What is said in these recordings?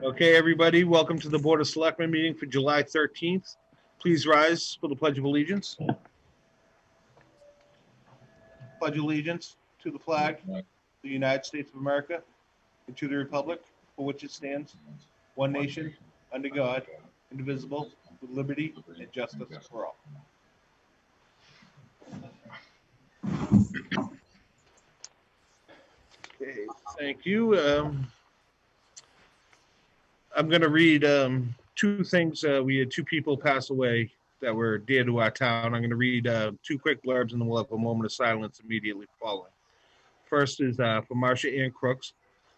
Okay, everybody, welcome to the Board of Selectmen meeting for July 13th. Please rise for the Pledge of Allegiance. Pledge allegiance to the flag of the United States of America and to the republic for which it stands, one nation, under God, indivisible, with liberty and justice for all. Okay, thank you. I'm going to read two things. We had two people pass away that were dear to our town. I'm going to read two quick blurbs and then we'll have a moment of silence immediately following. First is for Marcia Ann Crooks.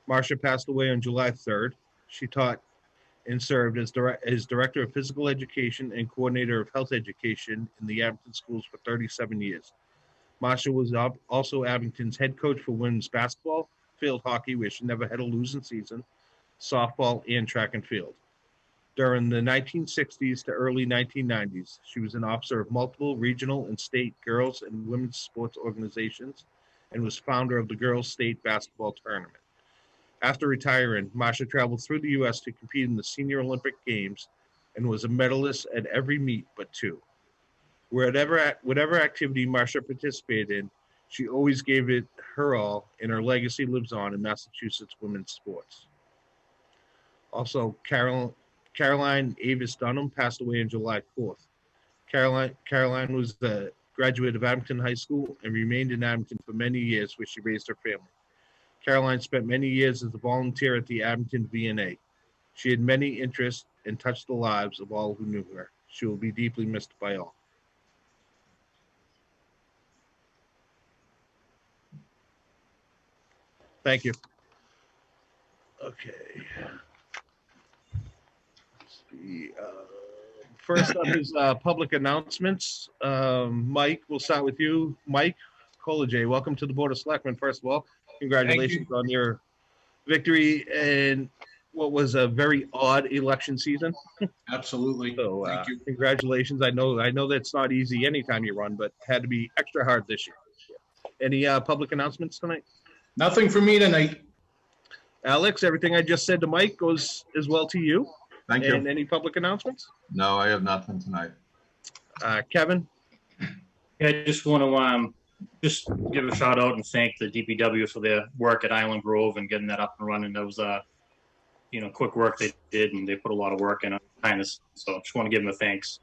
Marcia passed away on July 3rd. She taught and served as Director of Physical Education and Coordinator of Health Education in the Abington schools for 37 years. Marcia was also Abington's head coach for women's basketball, field hockey, where she never had a losing season, softball, and track and field. During the 1960s to early 1990s, she was an officer of multiple regional and state girls and women's sports organizations and was founder of the Girls State Basketball Tournament. After retiring, Marcia traveled through the U.S. to compete in the Senior Olympic Games and was a medalist at every meet but two. Whatever activity Marcia participated in, she always gave it her all, and her legacy lives on in Massachusetts women's sports. Also, Caroline Avis Dunham passed away on July 4th. Caroline was the graduate of Abington High School and remained in Abington for many years, where she raised her family. Caroline spent many years as a volunteer at the Abington VNA. She had many interests and touched the lives of all who knew her. She will be deeply missed by all. Thank you. Okay. Let's see. First up is public announcements. Mike, we'll start with you. Mike Collegier, welcome to the Board of Selectmen. First of all, congratulations on your victory in what was a very odd election season. Absolutely. So thank you. Congratulations. I know that's not easy anytime you run, but had to be extra hard this year. Any public announcements tonight? Nothing for me tonight. Alex, everything I just said to Mike goes as well to you. Thank you. And any public announcements? No, I have nothing tonight. Kevin? Yeah, I just want to just give a shout out and thank the DPW for their work at Island Grove and getting that up and running. That was quick work they did, and they put a lot of work in behind this. So just want to give them a thanks.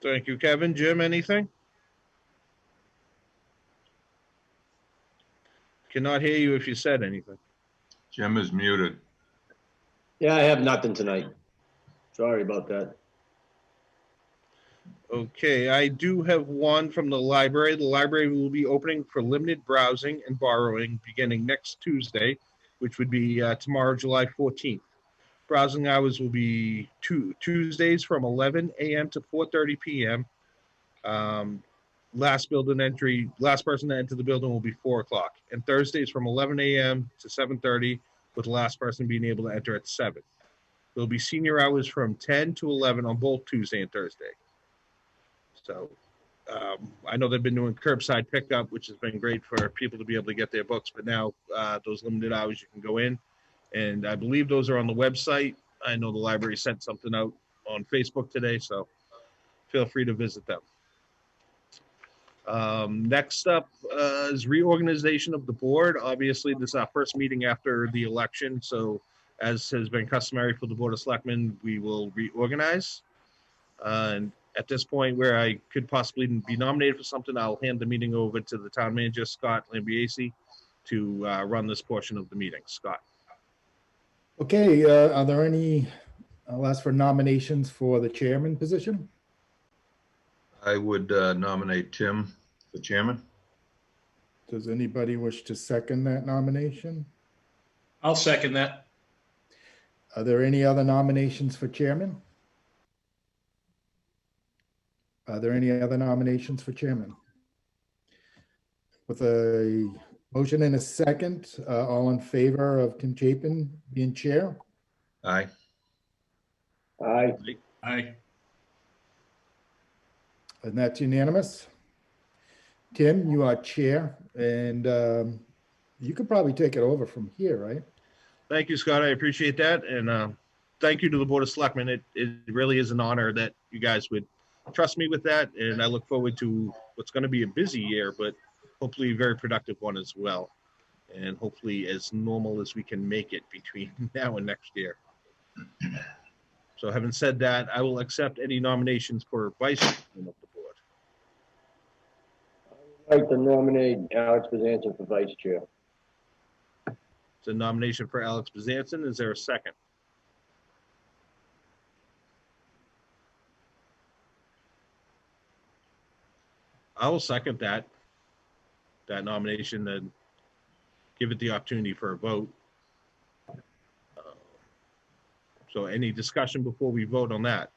Thank you, Kevin. Jim, anything? Cannot hear you if you said anything. Jim is muted. Yeah, I have nothing tonight. Sorry about that. Okay, I do have one from the library. The library will be opening for limited browsing and borrowing beginning next Tuesday, which would be tomorrow, July 14th. Browsing hours will be Tuesdays from 11 a.m. to 4:30 p.m. Last person to enter the building will be 4 o'clock. And Thursdays from 11 a.m. to 7:30, with the last person being able to enter at 7. There'll be senior hours from 10 to 11 on both Tuesday and Thursday. So I know they've been doing curbside pickup, which has been great for people to be able to get their books. But now those limited hours, you can go in. And I believe those are on the website. I know the library sent something out on Facebook today, so feel free to visit them. Next up is reorganization of the board. Obviously, this is our first meeting after the election, so as has been customary for the Board of Selectmen, we will reorganize. And at this point, where I could possibly be nominated for something, I'll hand the meeting over to the town manager, Scott Lambiase, to run this portion of the meeting. Scott. Okay, are there any, I'll ask for nominations for the chairman position. I would nominate Tim for chairman. Does anybody wish to second that nomination? I'll second that. Are there any other nominations for chairman? Are there any other nominations for chairman? With a motion and a second, all in favor of Tim Chapin being chair? Aye. Aye. Aye. And that's unanimous. Tim, you are chair, and you could probably take it over from here, right? Thank you, Scott. I appreciate that. And thank you to the Board of Selectmen. It really is an honor that you guys would trust me with that. And I look forward to what's going to be a busy year, but hopefully a very productive one as well. And hopefully as normal as we can make it between now and next year. So having said that, I will accept any nominations for vice chairman of the board. I'd like to nominate Alex Bezanson for vice chair. It's a nomination for Alex Bezanson. Is there a second? I will second that nomination and give it the opportunity for a vote. So any discussion before we vote on that?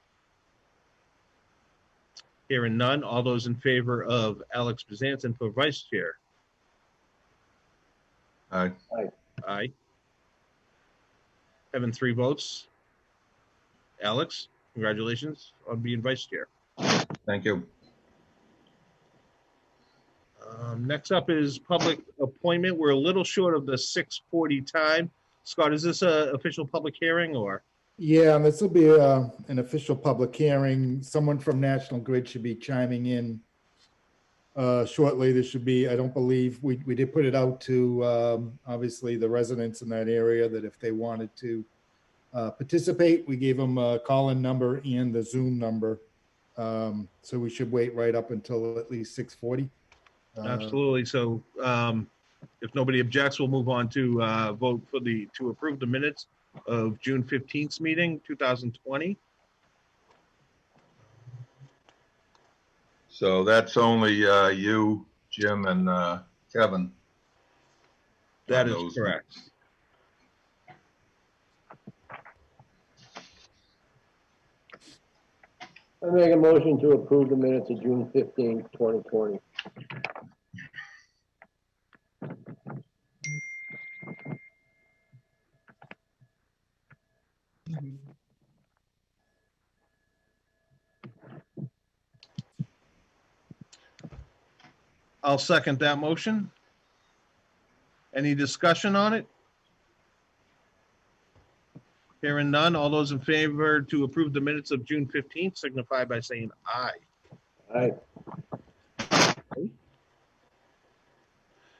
Hearing none, all those in favor of Alex Bezanson for vice chair? Aye. Aye. Having 3 votes. Alex, congratulations on being vice chair. Thank you. Next up is public appointment. We're a little short of the 6:40 time. Scott, is this a official public hearing or? Yeah, and this will be an official public hearing. Someone from National Grid should be chiming in shortly. This should be, I don't believe, we did put it out to obviously the residents in that area that if they wanted to participate, we gave them a call-in number and the Zoom number. So we should wait right up until at least 6:40. Absolutely. So if nobody objects, we'll move on to vote for to approve the minutes of June 15th meeting, 2020. So that's only you, Jim, and Kevin. That on is those. correct. I make a motion to approve the minutes of June 15th, 2020. I'll second that motion. Any discussion on it? Hearing none, all those in favor to approve the minutes of June 15th signify by saying aye. Aye.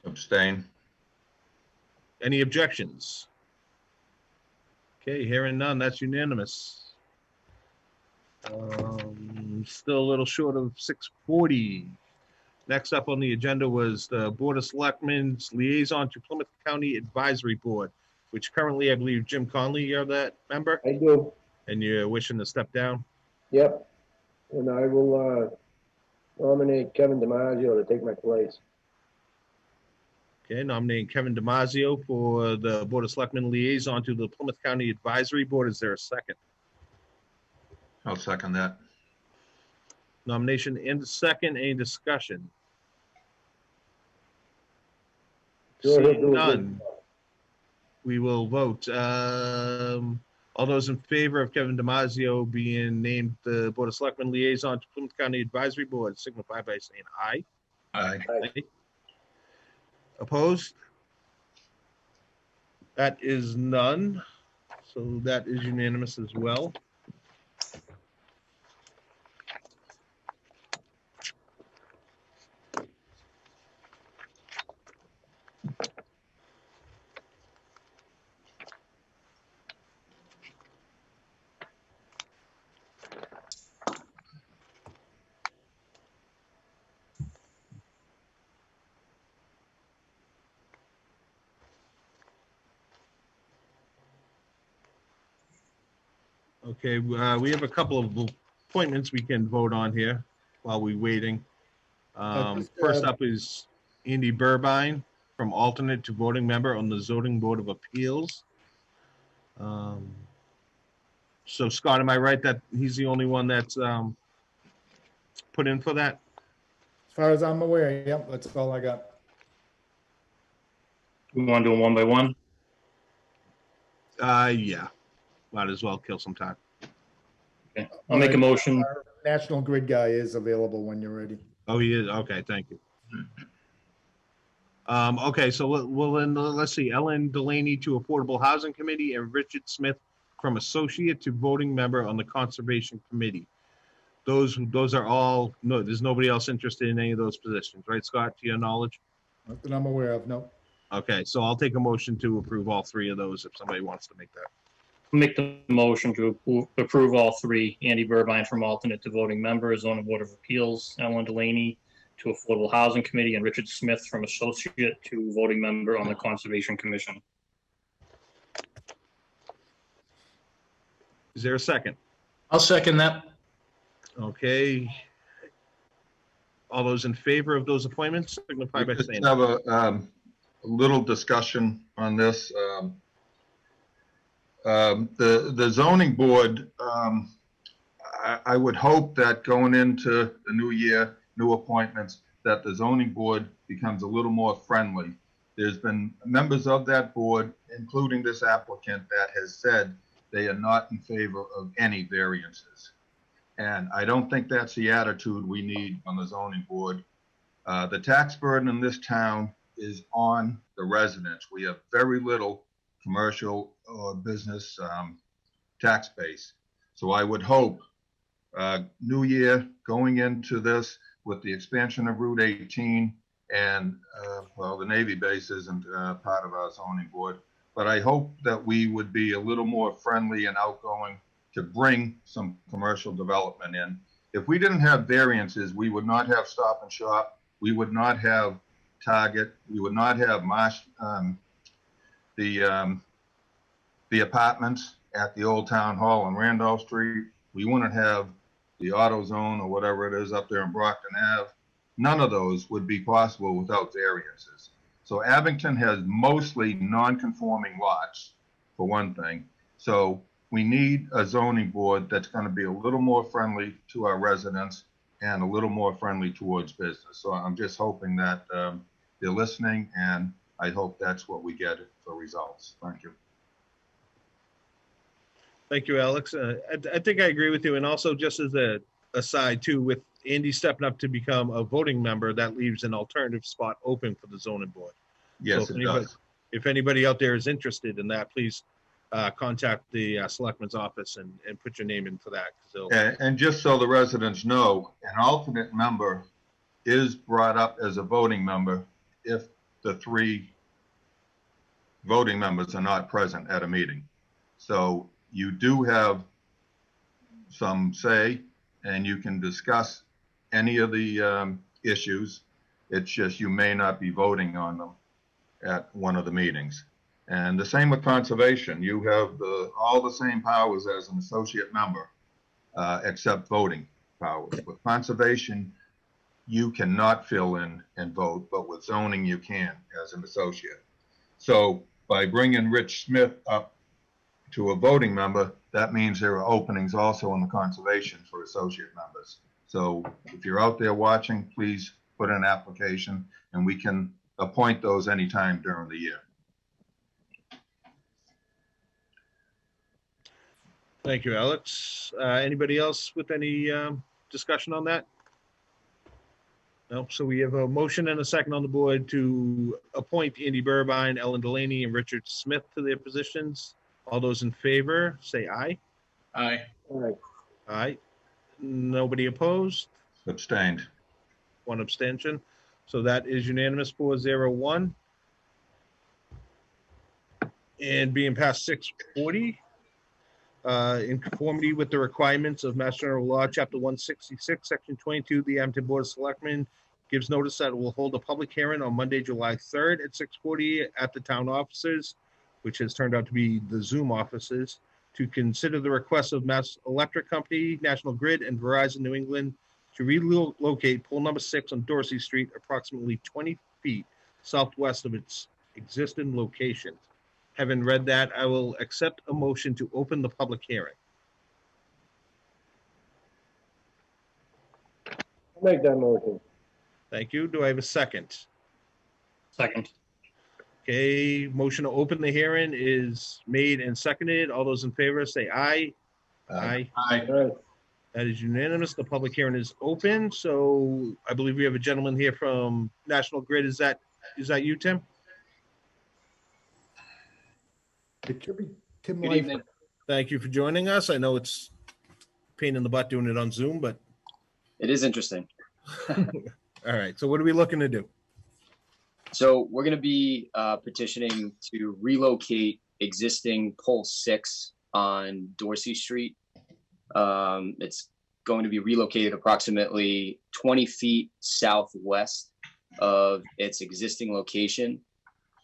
Abstain. Any objections? Okay, hearing none, that's unanimous. Still a little short of 6:40. Next up on the agenda was the Board of Selectmen's Liaison to Plymouth County Advisory Board, which currently, I believe, Jim Conley, you're that member, I do. and you're wishing to step down. Yep. And I will nominate Kevin DiMaggio to take my place. Okay, nominating Kevin DiMaggio for the Board of Selectmen Liaison to the Plymouth County Advisory Board. Is there a second? I'll second that. Nomination and a second. Any discussion? Sure, he'll Seeing do a good none, job. we will vote. All those in favor of Kevin DiMaggio being named the Board of Selectmen Liaison to Plymouth County Advisory Board signify by saying aye. Aye. Aye. Opposed? That is none. So that is unanimous as well. Okay, we have a couple of appointments we can vote on here while we're waiting. First up is Andy Burbine from alternate to voting member on the Zoning Board of Appeals. So Scott, am I right that he's the only one that's put in for that? As far as I'm aware, yep, that's all I got. We want to do them one by one? Yeah, might as well kill some time. Okay. I'll make a motion. Our National Grid guy is available when you're ready. Oh, he is? Okay, thank you. Okay, so then let's see, Ellen Delaney to Affordable Housing Committee and Richard Smith from associate to voting member on the Conservation Committee. Those are all, no, there's nobody else interested in any of those positions, right, Scott, to your knowledge? Not that I'm aware of, no. Okay, so I'll take a motion to approve all three of those if somebody wants to make that. Make the motion to approve all three. Andy Burbine from alternate to voting member, zoning board of appeals, Ellen Delaney to Affordable Housing Committee, and Richard Smith from associate to voting member on the Conservation Commission. Is there a second? I'll second that. Okay. All those in favor of those appointments signify by We saying just have a little discussion on this. The zoning board, I would hope that going into the new year, new appointments, that the zoning board becomes a little more friendly. There's been members of that board, including this applicant, that has said they are not in favor of any variances. And I don't think that's the attitude we need on the zoning board. The tax burden in this town is on the residents. We have very little commercial or business tax base. So I would hope new year going into this with the expansion of Route 18 and well, the Navy base isn't part of our zoning board, but I hope that we would be a little more friendly and outgoing to bring some commercial development in. If we didn't have variances, we would not have Stop and Shop. We would not have Target. We would not have the apartments at the Old Town Hall on Randolph Street. We wouldn't have the Auto Zone or whatever it is up there in Brockton Ave. None of those would be possible without variances. So Abington has mostly non-conforming lots, for one thing. So we need a zoning board that's going to be a little more friendly to our residents and a little more friendly towards business. So I'm just hoping that they're listening, and I hope that's what we get for results. Thank you. Thank you, Alex. I think I agree with you. And also, just as a aside too, with Andy stepping up to become a voting member, that leaves an alternative spot open for the zoning board. Yes, So it does. if anybody out there is interested in that, please contact the Selectmen's office and put your name in for that. So, And just so the residents know, an alternate member is brought up as a voting member if the three voting members are not present at a meeting. So you do have some say, and you can discuss any of the issues. It's just you may not be voting on them at one of the meetings. And the same with conservation. You have all the same powers as an associate member, except voting powers. With conservation, you cannot fill in and vote, but with zoning, you can as an associate. So by bringing Rich Smith up to a voting member, that means there are openings also in the conservation for associate members. So if you're out there watching, please put in an application, and we can appoint those anytime during the year. thank you, Alex. Anybody else with any discussion on that? No. So we have a motion and a second on the board to appoint Andy Burbine, Ellen Delaney, and Richard Smith to their positions. All those in favor, say aye. Aye. All right. Aye. Nobody opposed? Abstained. One abstention. So that is unanimous 4-0-1. And being past 6:40, in conformity with the requirements of Mass General Law, Chapter 166, Section 22, the Abington Board of Selectmen gives notice that it will hold a public hearing on Monday, July 3rd at 6:40 at the town offices, which has turned out to be the Zoom offices, to consider the request of Mass Electric Company, National Grid, and Verizon New England to relocate pole number 6 on Dorsey Street approximately 20 feet southwest of its existing location. Having read that, I will accept a motion to open the public hearing. I'll make that motion. Thank you. Do I have a second? Second. Okay, motion to open the hearing is made and seconded. All those in favor say aye. Aye. Aye. All right. That is unanimous. The public hearing is open. So I believe we have a gentleman here from National Grid. Is that Is that you, Tim? It should be Tim Good Lifer. evening. Thank you for joining us. I know it's a pain in the butt doing it on Zoom, but It is interesting. all right. So what are we looking to do? So we're going to be petitioning to relocate existing pole 6 on Dorsey Street. It's going to be relocated approximately 20 feet southwest of its existing location.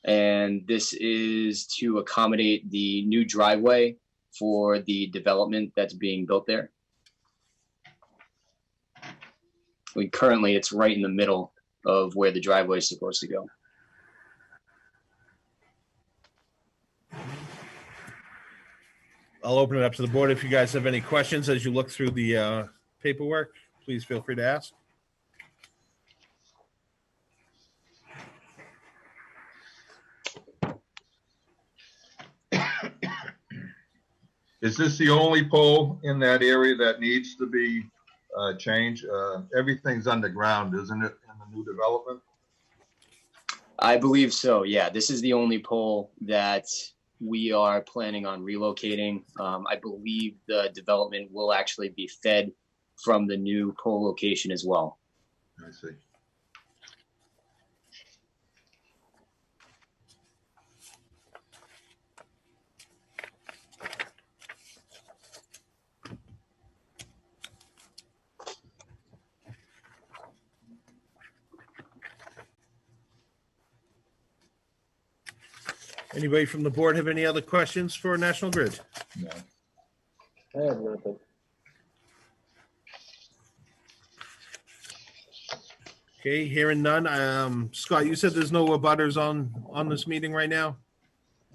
And this is to accommodate the new driveway for the development that's being built there. Currently, it's right in the middle of where the driveway is supposed to go. I'll open it up to the board. If you guys have any questions as you look through the paperwork, please feel free to ask. Is this the only pole in that area that needs to be changed? Everything's underground, isn't it, in the new development? I believe so. Yeah, this is the only pole that we are planning on relocating. I believe the development will actually be fed from the new pole location as well. I see. Anybody from the board have any other questions for National Grid? No. I have nothing. Okay, hearing none. Scott, you said there's no abutters on this meeting right now?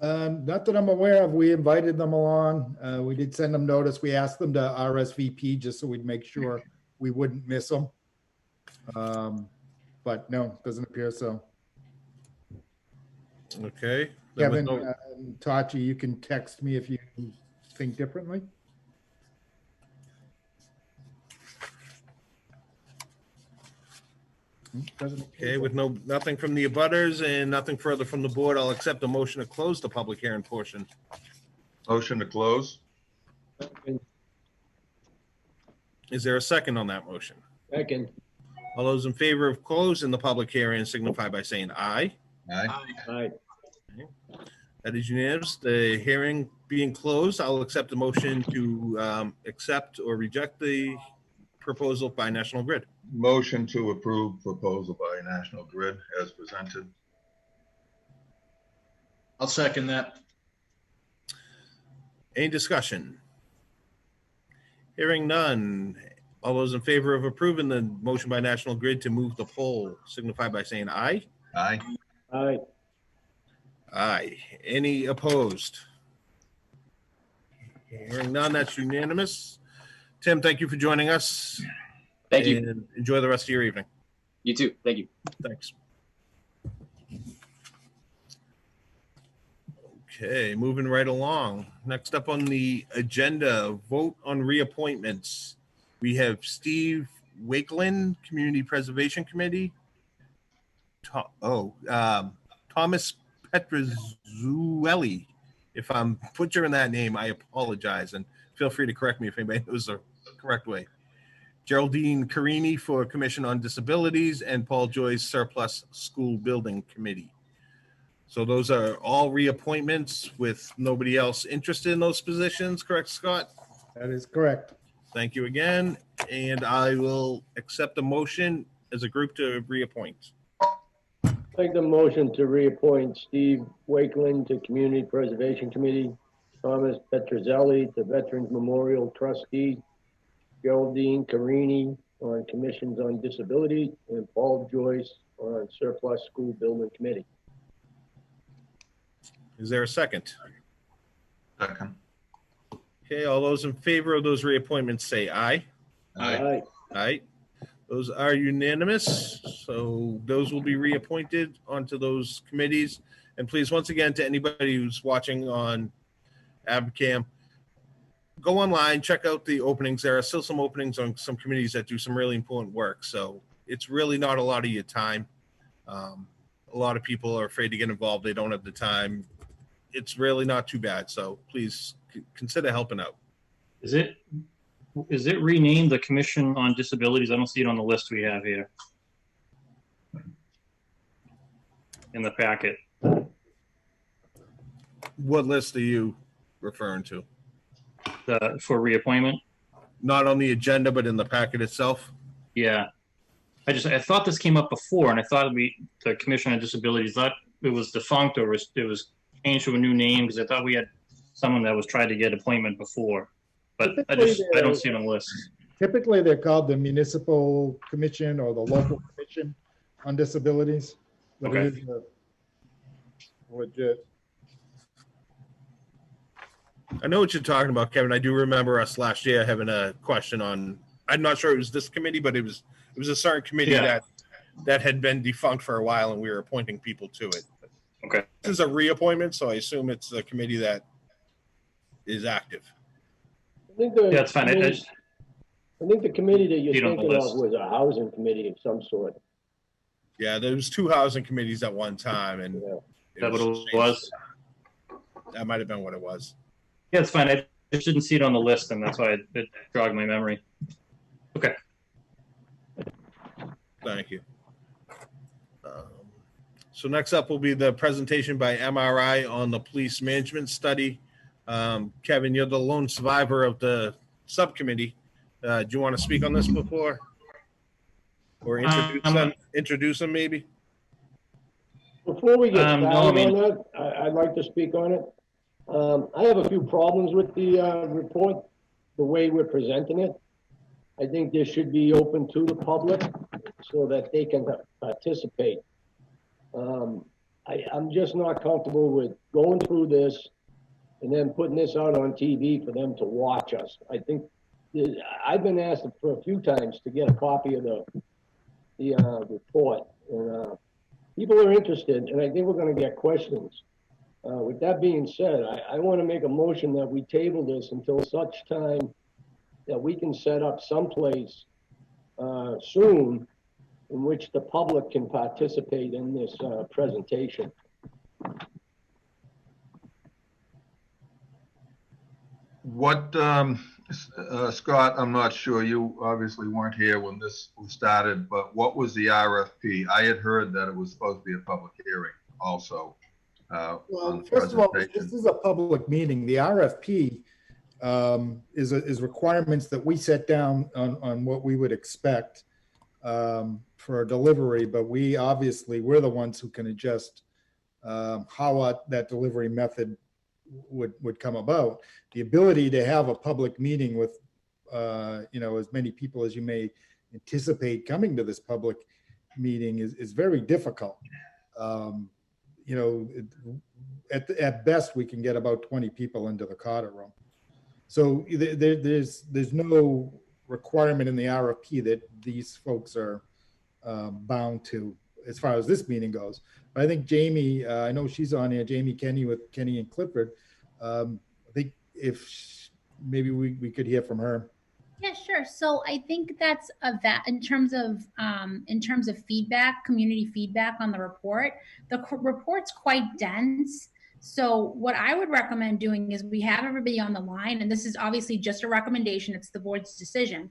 Not that I'm aware of. We invited them along. We did send them notice. We asked them to RSVP just so we'd make sure we wouldn't miss them. But no, doesn't appear so. Okay. Then with Kevin, no- Tachi, you can text me if you think differently. Doesn't appear Okay, so. with nothing from the abutters and nothing further from the board, I'll accept a motion to close the public hearing portion. Motion to close? Is there a second on that motion? Second. All those in favor of closing the public hearing signify by saying aye. Aye. Aye. That is unanimous. The hearing being closed, I'll accept the motion to accept or reject the proposal by National Grid. Motion to approve proposal by National Grid as presented. I'll second that. Any discussion? Hearing none. All those in favor of approving the motion by National Grid to move the pole signify by saying aye. Aye. Aye. Aye. Any opposed? Hearing none, that's unanimous. Tim, thank you for joining us. Thank you. And enjoy the rest of your evening. You too. Thank you. Thanks. Okay, moving right along. Next up on the agenda, vote on reappointments. We have Steve Wakeland, Community Preservation Committee. Thomas Petruzzuelli. If I'm butchering that name, I apologize, and feel free to correct me if anybody knows the correct way. Geraldine Carini for Commission on Disabilities, and Paul Joyce Surplus School Building Committee. So those are all reappointments with nobody else interested in those positions, correct, Scott? That is correct. Thank you again, and I will accept a motion as a group to reappoint. Make the motion to reappoint Steve Wakeland to Community Preservation Committee, Thomas Petruzzelli to Veterans Memorial Trustee, Geraldine Carini on Commissions on Disability, and Paul Joyce on Surplus School Building Committee. Is there a second? Second. Okay, all those in favor of those reappointments say aye. Aye. Aye. Those are unanimous, so those will be reappointed onto those committees. And please, once again, to anybody who's watching on Abcam, go online, check out the openings. There are still some openings on some committees that do some really important work. So it's really not a lot of your time. A a lot of people are afraid to get involved. They don't have the time. It's really not too bad. So please consider helping out. Is it renamed the Commission on Disabilities? I don't see it on the list we have here in the packet. What list are you referring to? For reappointment? Not on the agenda, but in the packet itself? Yeah. I thought this came up before, and I thought the Commission on Disabilities, thought it was defunct or it was changed to a new name, because I thought we had someone that was trying to get appointment before. But I don't see it on the list. Typically, they're called the Municipal Commission or the Local Commission on Disabilities. But Okay. it is legit. I know what you're talking about, Kevin. I do remember us last year having a question on, I'm not sure it was this committee, but it was a certain committee Yeah. that had been defunct for a while, and we were appointing people to it. Okay. This is a reappointment, so I assume it's the committee that is active. I think Yeah, that's fine. I think the committee that you're Need on the thinking of list. was a housing committee of some sort. Yeah, there was 2 housing committees at one time, and Yeah. Is that what it was? That might have been what it was. Yeah, it's fine. I just didn't see it on the list, and that's why it jogged my memory. Okay. Thank you. So next up will be the presentation by MRI on the police management study. Kevin, you're the lone survivor of the subcommittee. Do you want to speak on this before? Or introduce them maybe? Before we get started no, I mean- on that, I'd like to speak on it. I have a few problems with the report, the way we're presenting it. I think this should be open to the public so that they can participate. I'm just not comfortable with going through this and then putting this out on TV for them to watch us. I think, I've been asked for a few times to get a copy of the report, and people are interested, and I think we're gonna get questions. With that being said, I want to make a motion that we table this until such time that we can set up someplace soon in which the public can participate in this presentation. What, Scott, I'm not sure, you obviously weren't here when this was started, but what was the RFP? I had heard that it was supposed to be a public hearing also. Well, on the first of all, presentation. this is a public meeting. The RFP is requirements that we set down on what we would expect for a delivery, but we're the ones who can adjust how that delivery method would come about. The ability to have a public meeting with as many people as you may anticipate coming to this public meeting is very difficult. At best we can get about 20 people into the Carter room. So there's no requirement in the RFP that these folks are bound to as far as this meeting goes. But I think Jamie, I know she's on here, Jamie Kenny with Kenny and Clifford. I think maybe we could hear from her. Yeah, sure. So I think that's in terms of feedback, community feedback on the report. The report's quite dense. So what I would recommend doing is we have everybody on the line, and this is obviously just a recommendation. It's the board's decision.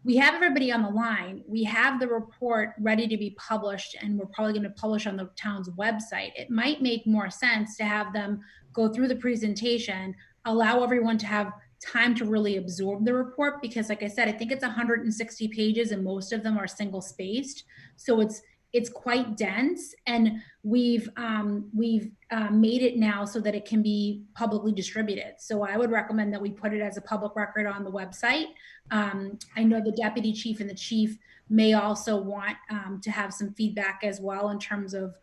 We have everybody on the line. We have the report ready to be published, and we're probably going to publish on the town's website. It might make more sense to have them go through the presentation, allow everyone to have time to really absorb the report, because like I said, I think it's 160 pages and most of them are single spaced. So it's quite dense, and we've made it now so that it can be publicly distributed. So I would recommend that we put it as a public record on the website. I know the deputy chief and the chief may also want to have some feedback as well in terms of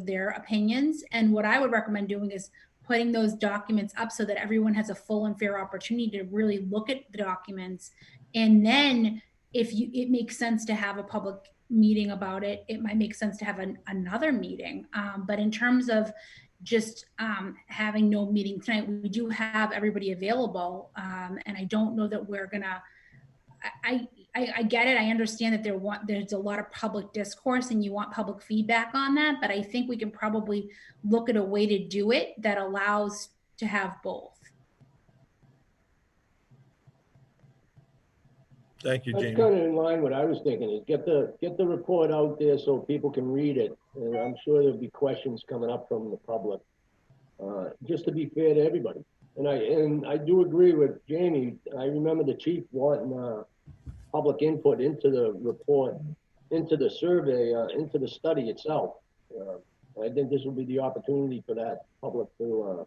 their opinions. And what I would recommend doing is putting those documents up so that everyone has a full and fair opportunity to really look at the documents. And then if it makes sense to have a public meeting about it, it might make sense to have another meeting. But in terms of just having no meeting tonight, we do have everybody available. And I don't know that we're gonna, I get it. I understand that there's a lot of public discourse and you want public feedback on that, but I think we can probably look at a way to do it that allows to have both. Thank you, That's Jamie. kind of in line what I was thinking, is get the report out there so people can read it. And I'm sure there'll be questions coming up from the public, just to be fair to everybody. And I do agree with Jamie. I remember the chief wanting public input into the report, into the survey, into the study itself. I think this will be the opportunity for that public to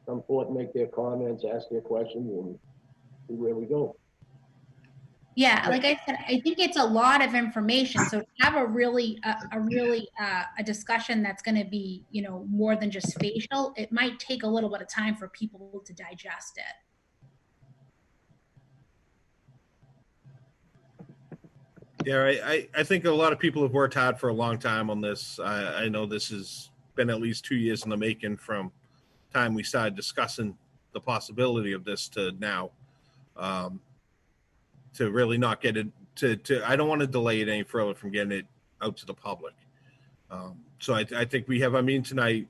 come forth, make their comments, ask their questions, and see where we go. Yeah, like I said, I think it's a lot of information. So to have a discussion that's going to be, you know, more than just facial, it might take a little bit of time for people to digest it. Yeah, I think a lot of people have worked hard for a long time on this. I know this has been at least 2 years in the making from time we started discussing the possibility of this to now. To really not get it I don't want to delay it any further from getting it out to the public. So I think we have our meeting tonight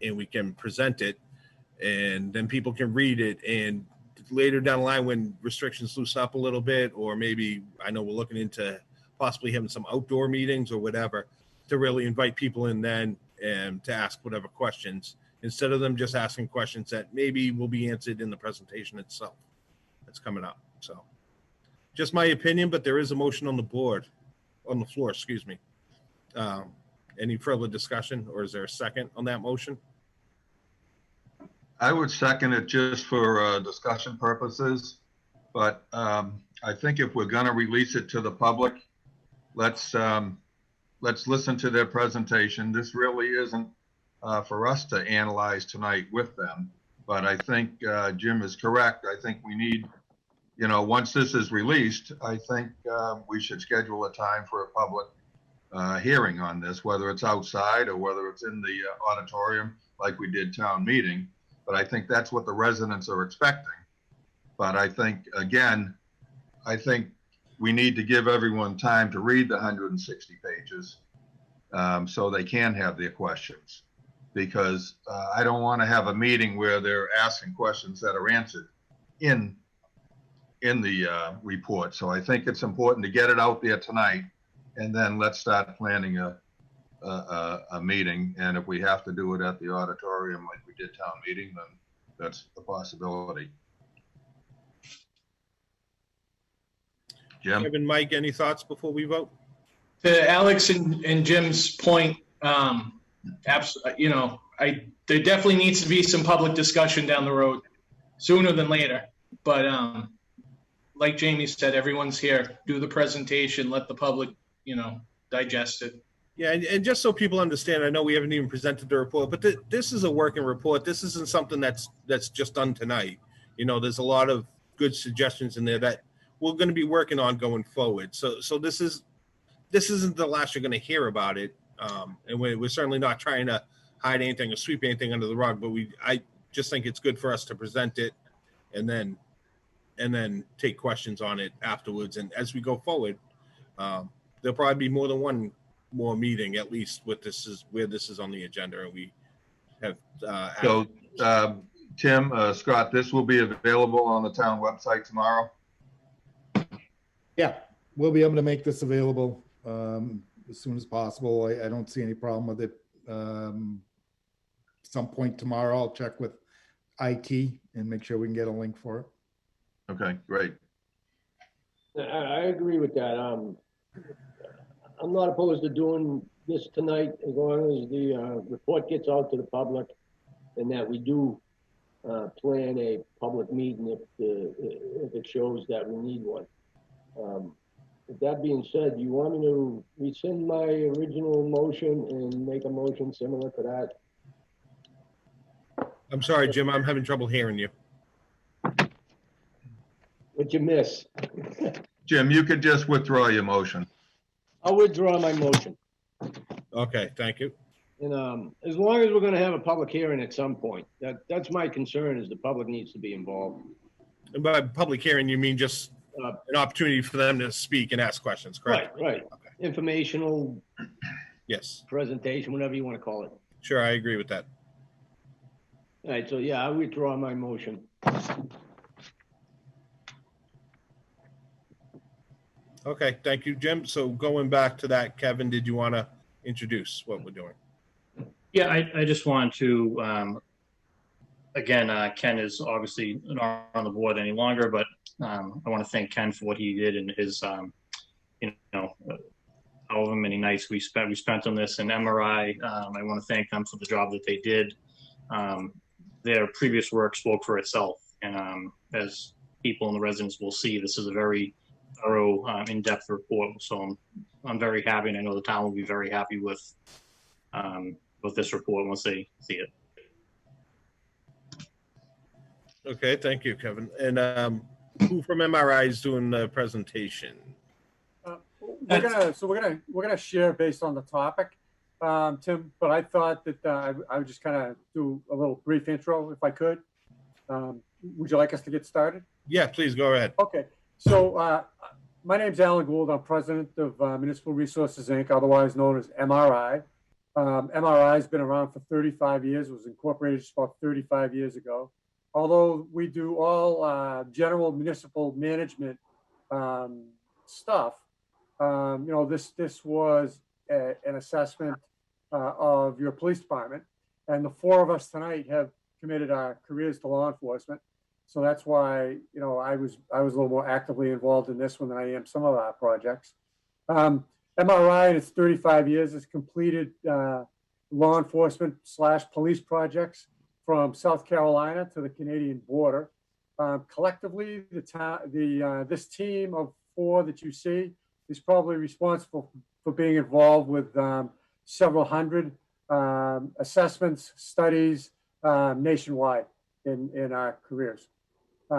and we can present it and then people can read it, and later down the line when restrictions loosen up a little bit, or maybe I know we're looking into possibly having some outdoor meetings or whatever, to really invite people in then and to ask whatever questions, instead of them just asking questions that maybe will be answered in the presentation itself that's coming up. So just my opinion, but there is a motion on the floor, excuse me. Any further discussion, or is there a second on that motion? I would second it just for discussion purposes, but I think if we're going to release it to the public, let's listen to their presentation. This really isn't for us to analyze tonight with them, but I think Jim is correct. I think we need, you know, once this is released, I think we should schedule a time for a public hearing on this, whether it's outside or whether it's in the auditorium like we did town meeting. But I think that's what the residents are expecting. But I think, again, I think we need to give everyone time to read the 160 pages so they can have their questions. Because I don't want to have a meeting where they're asking questions that are answered in the report. So I think it's important to get it out there tonight, and then let's start planning a meeting. And if we have to do it at the auditorium like we did town meeting, then that's a possibility. Jim? Kevin, Mike, any thoughts before we vote? To Alex and Jim's point, you know, there definitely needs to be some public discussion down the road, sooner than later. But like Jamie said, everyone's here. Do the presentation. Let the public, you know, digest it. Yeah, and just so people understand, I know we haven't even presented the report, but this is a working report. This isn't something that's just done tonight. You know, there's a lot of good suggestions in there that we're going to be working on going forward. So this isn't the last you're going to hear about it. And we're certainly not trying to hide anything or sweep anything under the rug, but I just think it's good for us to present it and then take questions on it afterwards. And as we go forward, there'll probably be more than one more meeting, at least where this is on the agenda. And we have, So Tim, Scott, this will be available on the town website tomorrow? Yeah, we'll be able to make this available as soon as possible. I don't see any problem with it. Some point tomorrow, I'll check with IT and make sure we can get a link for it. Okay, great. I agree with that. I'm not opposed to doing this tonight as long as the report gets out to the public and that we do plan a public meeting if it shows that we need one. With that being said, do you want me to rescind my original motion and make a motion similar to that? I'm sorry, Jim, I'm having trouble hearing you. What'd you miss? Jim, you could just withdraw your motion. I'll withdraw my motion. Okay, thank you. And as long as we're gonna have a public hearing at some point, that's my concern, is the public needs to be involved. And by public hearing, you mean just an opportunity for them to speak and ask questions, correct? Right. Okay. Informational Yes, presentation, whatever you want to call it. sure, I agree with that. All right, so yeah, I withdraw my motion. Okay, thank you, Jim. So going back to that, Kevin, did you want to introduce what we're doing? Yeah, I just wanted to, again, Ken is obviously not on the board any longer, but I want to thank Ken for what he did and his, however many nights we spent on this. And MRI, I want to thank them for the job that they did. Their previous work spoke for itself. And as people and the residents will see, this is a very thorough, in-depth report. So I'm very happy, and I know the town will be very happy with this report once they see it. Okay, thank you, Kevin. And who from MRI is doing the presentation? We're gonna share based on the topic, Tim. But I thought that I would just kind of do a little brief intro if I could. Would you like us to get started? Yeah, please go ahead. Okay. So my name's Alan Gould. I'm president of Municipal Resources Inc., otherwise known as MRI. MRI has been around for 35 years. It was incorporated just about 35 years ago. Although we do all general municipal management stuff, this was an assessment of your police department, and the four of us tonight have committed our careers to law enforcement. So that's why I was a little more actively involved in this one than I am some of our projects. MRI in its 35 years has completed law enforcement / police projects from South Carolina to the Canadian border. Collectively, this team of four that you see is probably responsible for being involved with several hundred assessments, studies nationwide in our careers.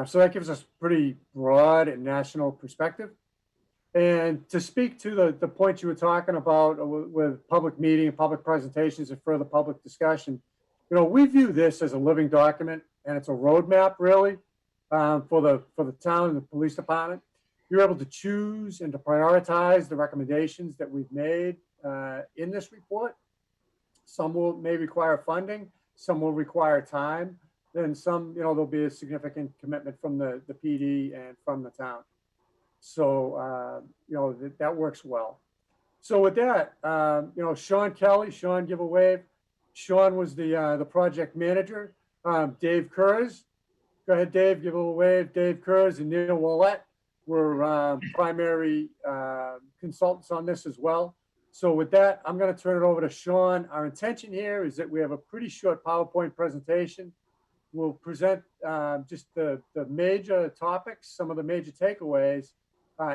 So that gives us pretty broad and national perspective. And to speak to the point you were talking about with public meeting, public presentations, and further public discussion, we view this as a living document, and it's a roadmap really for the town and the police department. You're able to choose and to prioritize the recommendations that we've made in this report. Some may require funding, some will require time, and some, there'll be a significant commitment from the PD and from the town. So, that works well. So with that, Sean Kelly, Sean, give a wave. Sean was the project manager. Dave Kurz, go ahead, Dave, give a little wave. Dave Kurz and Neil Willett were primary consultants on this as well. So with that, I'm going to turn it over to Sean. Our intention here is that we have a pretty short PowerPoint presentation. We'll present just the major topics, some of the major takeaways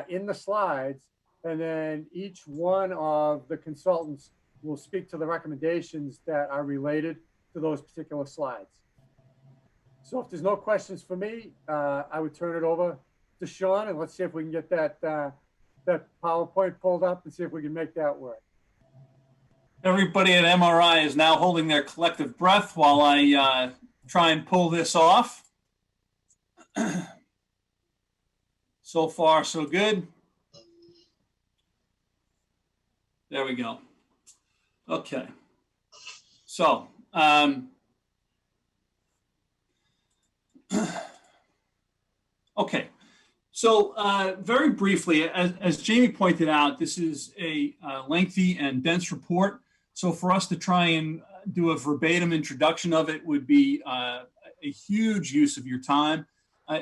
in the slides, and then each one of the consultants will speak to the recommendations that are related to those particular slides. So if there's no questions for me, I would turn it over to Sean, and let's see if we can get that PowerPoint pulled up and see if we can make that work. Everybody at MRI is now holding their collective breath while I try and pull this off. So far, so good. There we go. Okay. So, okay. So very briefly, as Jamie pointed out, this is a lengthy and dense report. So for us to try and do a verbatim introduction of it would be a huge use of your time.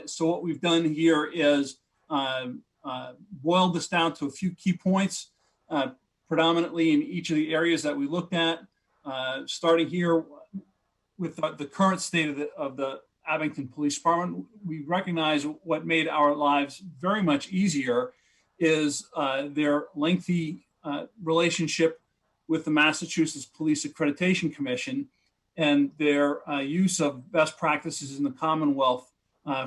So what we've done here is boiled this down to a few key points, predominantly in each of the areas that we looked at, starting here with the current state of the Abington Police Department. We recognize what made our lives very much easier is their lengthy relationship with the Massachusetts Police Accreditation Commission and their use of best practices in the Commonwealth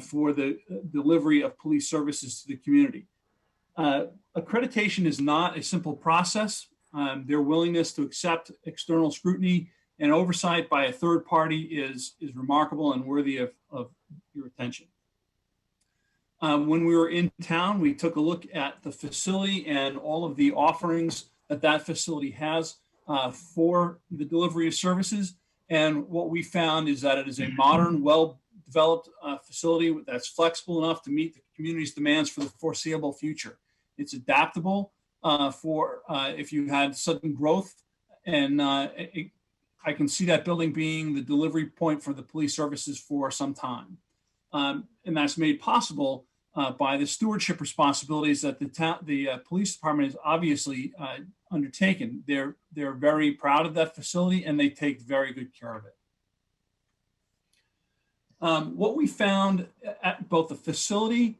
for the delivery of police services to the community. Accreditation is not a simple process. Their willingness to accept external scrutiny and oversight by a third party is remarkable and worthy of your attention. When we were in town, we took a look at the facility and all of the offerings that that facility has for the delivery of services. And what we found is that it is a modern, well-developed facility that's flexible enough to meet the community's demands for the foreseeable future. It's adaptable for if you had sudden growth, and I can see that building being the delivery point for the police services for some time. And that's made possible by the stewardship responsibilities that the police department has obviously undertaken. They're very proud of that facility, and they take very good care of it. What we found at both the facility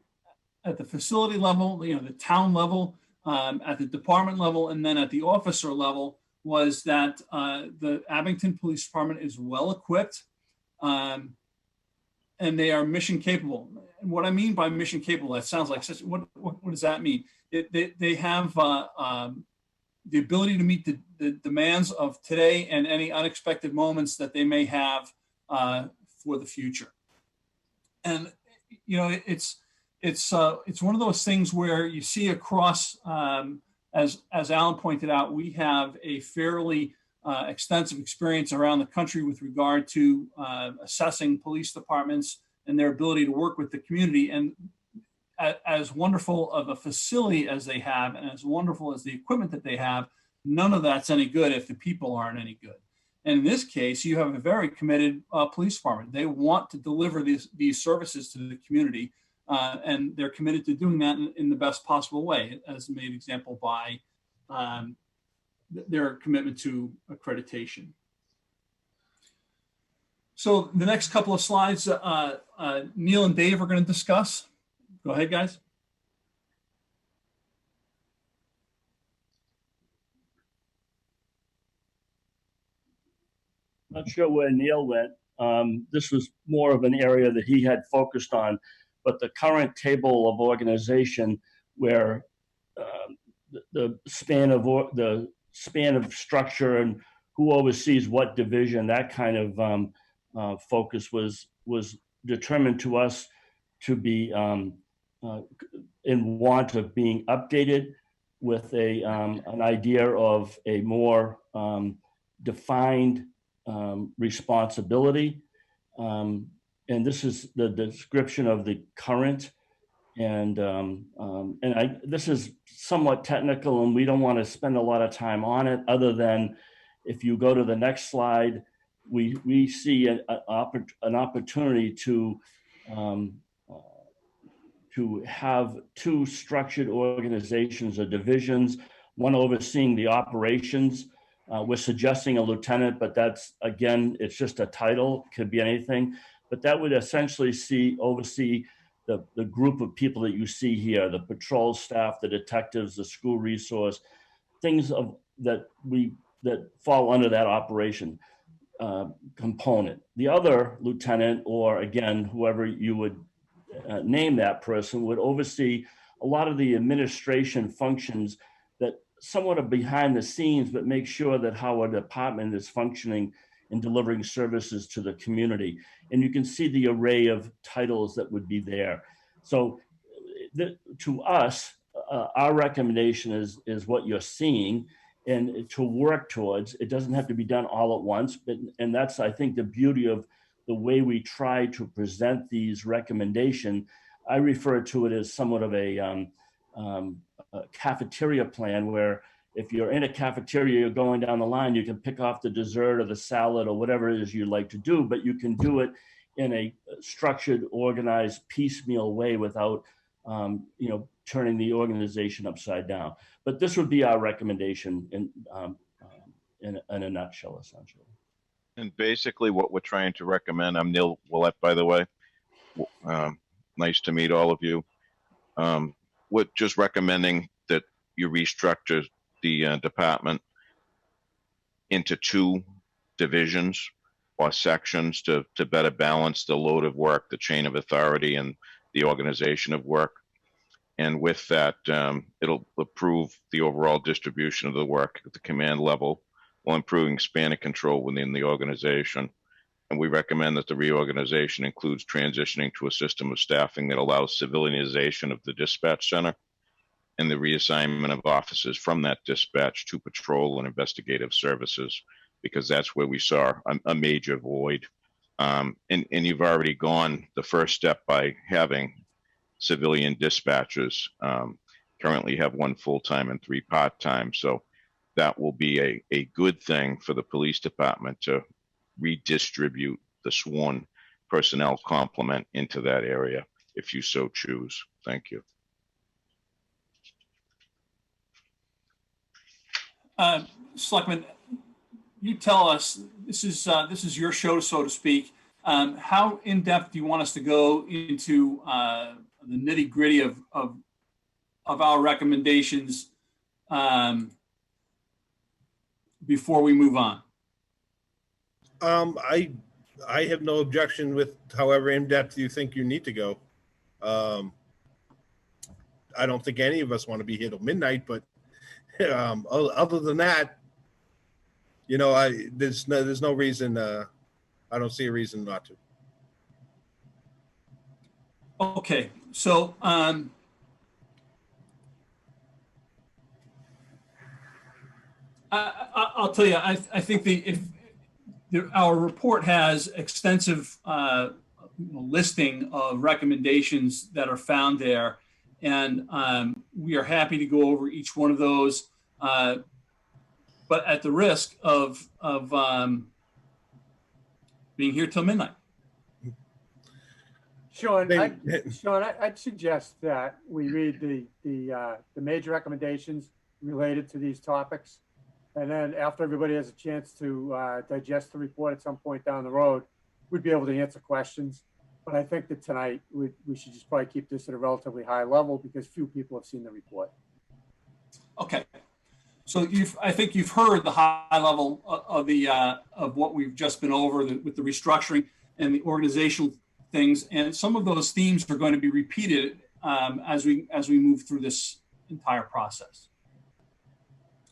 level, the town level, at the department level, and then at the officer level, was that the Abington Police Department is well equipped, and they are mission capable. And what I mean by mission capable, that sounds like such. What does that mean? They have the ability to meet the demands of today and any unexpected moments that they may have for the future. And it's one of those things where you see across, as Alan pointed out, we have a fairly extensive experience around the country with regard to assessing police departments and their ability to work with the community. And as wonderful of a facility as they have, and as wonderful as the equipment that they have, none of that's any good if the people aren't any good. And in this case, you have a very committed police department. They want to deliver these services to the community, and they're committed to doing that in the best possible way, as made example by their commitment to accreditation. So the next couple of slides, Neil and Dave are going to discuss. Go ahead, guys. Not sure where Neil went. This was more of an area that he had focused on, but the current table of organization, where the span of structure and who oversees what division, that kind of focus was determined to us to be in want of being updated with an idea of a more defined responsibility. And this is the description of the current. And this is somewhat technical, and we don't want to spend a lot of time on it, other than if you go to the next slide, we see an opportunity to have two structured organizations or divisions, one overseeing the operations. We're suggesting a lieutenant, but that's, again, it's just a title, could be anything. But that would essentially oversee the group of people that you see here, the patrol staff, the detectives, the school resource, things that fall under that operation component. The other lieutenant, or again, whoever you would name that person, would oversee a lot of the administration functions that somewhat are behind the scenes, but make sure that how a department is functioning in delivering services to the community. And you can see the array of titles that would be there. So to us, our recommendation is what you're seeing, and to work towards. It doesn't have to be done all at once, and that's, I think, the beauty of the way we try to present these recommendations. I refer to it as somewhat of a cafeteria plan, where if you're in a cafeteria, you're going down the line, you can pick off the dessert or the salad or whatever it is you'd like to do, but you can do it in a structured, organized, piecemeal way without, turning the organization upside down. But this would be our recommendation in a nutshell, essentially. And basically what we're trying to recommend, I'm Neil Willett, by the way. Nice to meet all of you. We're just recommending that you restructure the department into two divisions or sections to better balance the load of work, the chain of authority, and the organization of work. And with that, it'll improve the overall distribution of the work at the command level, while improving span of control within the organization. And we recommend that the reorganization includes transitioning to a system of staffing that allows civilianization of the dispatch center and the reassignment of officers from that dispatch to patrol and investigative services, because that's where we saw a major void. And you've already gone the first step by having civilian dispatchers. Currently have 1 full-time and 3 part-time. So that will be a good thing for the police department to redistribute the sworn personnel complement into that area if you so choose. Thank you. Selectman, you tell us, this is your show, so to speak. How in-depth do you want us to go into the nitty-gritty of our recommendations before we move on? I have no objection with however in-depth you think you need to go. I don't think any of us want to be here till midnight, but other than that, you know, there's no reason. I don't see a reason not to. Okay, so I'll tell you, I think our report has extensive listing of recommendations that are found there, and we are happy to go over each one of those, but at the risk of being here till midnight. Sean, I'd suggest that we read the major recommendations related to these topics. And then after everybody has a chance to digest the report at some point down the road, we'd be able to answer questions. But I think that tonight we should just probably keep this at a relatively high level because few people have seen the report. Okay. So I think you've heard the high level of what we've just been over with the restructuring and the organizational things, and some of those themes are going to be repeated as we move through this entire process.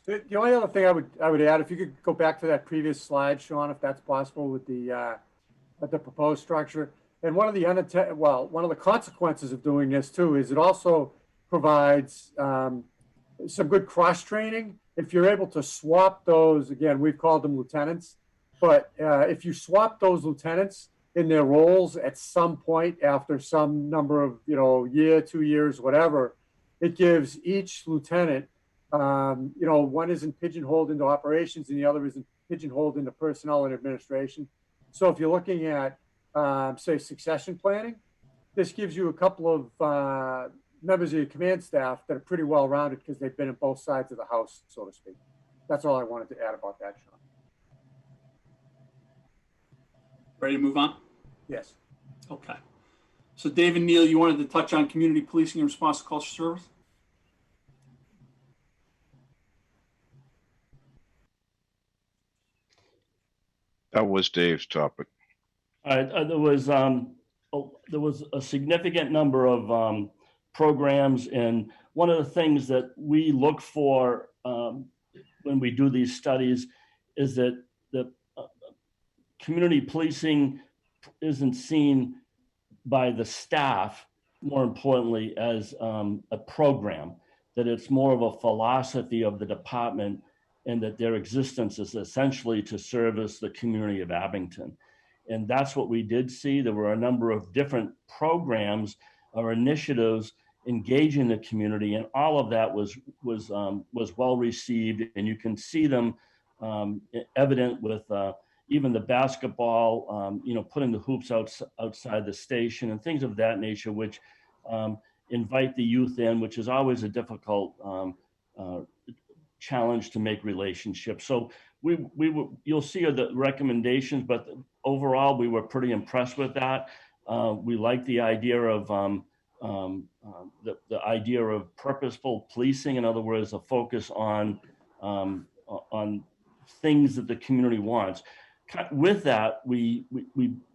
The only other thing I would add, if you could go back to that previous slide, Sean, if that's possible, with the proposed structure. And one of the consequences of doing this too is it also provides some good cross training. If you're able to swap those, again, we've called them lieutenants, but if you swap those lieutenants in their roles at some point after some number of, year, 2 years, whatever, it gives each lieutenant, one isn't pigeonholed into operations and the other isn't pigeonholed into personnel and administration. So if you're looking at, say, succession planning, this gives you a couple of members of your command staff that are pretty well rounded because they've been in both sides of the house, so to speak. That's all I wanted to add about that, Sean. Ready to move on? Yes. Okay. So Dave and Neil, you wanted to touch on community policing and response to culture service? That was Dave's topic. There was a significant number of programs, and one of the things that we look for when we do these studies is that the community policing isn't seen by the staff, more importantly, as a program, that it's more of a philosophy of the department and that their existence is essentially to service the community of Abington. And that's what we did see. There were a number of different programs or initiatives engaging the community, and all of that was well received. And you can see them evident with even the basketball, putting the hoops outside the station and things of that nature, which invite the youth in, which is always a difficult challenge to make relationships. So you'll see the recommendations, but overall we were pretty impressed with that. We like the idea of the idea of purposeful policing. In other words, a focus on things that the community wants. With that, we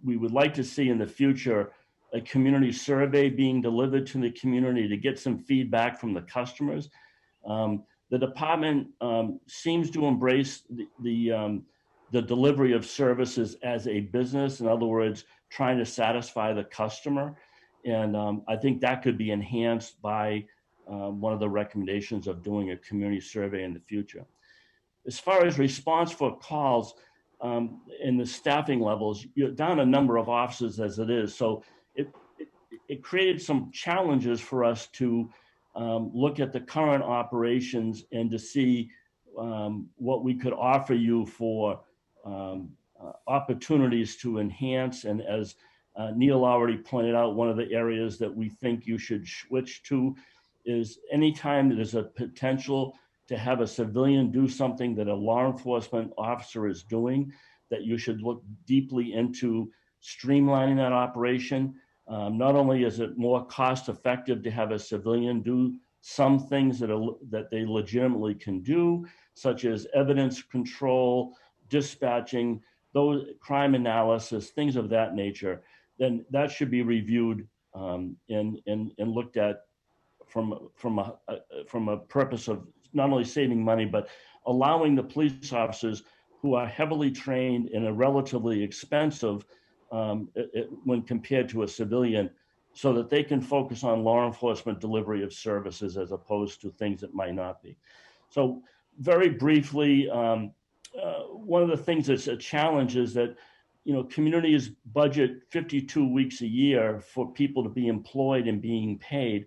would like to see in the future a community survey being delivered to the community to get some feedback from the customers. The department seems to embrace the the delivery of services as a business. In other words, trying to satisfy the customer. And I think that could be enhanced by one of the recommendations of doing a community survey in the future. As far as response for calls in the staffing levels, you're down a number of offices as it is. So it created some challenges for us to look at the current operations and to see what we could offer you for opportunities to enhance. And as Neil already pointed out, one of the areas that we think you should switch to is anytime there's a potential to have a civilian do something that a law enforcement officer is doing, that you should look deeply into streamlining that operation. Not only is it more cost effective to have a civilian do some things that they legitimately can do, such as evidence control, dispatching, those crime analysis, things of that nature, then that should be reviewed and looked at from a purpose of not only saving money, but allowing the police officers who are heavily trained and are relatively expensive when compared to a civilian, so that they can focus on law enforcement delivery of services as opposed to things that might not be. So very briefly, one of the things that's a challenge is that, you know, communities budget 52 weeks a year for people to be employed and being paid.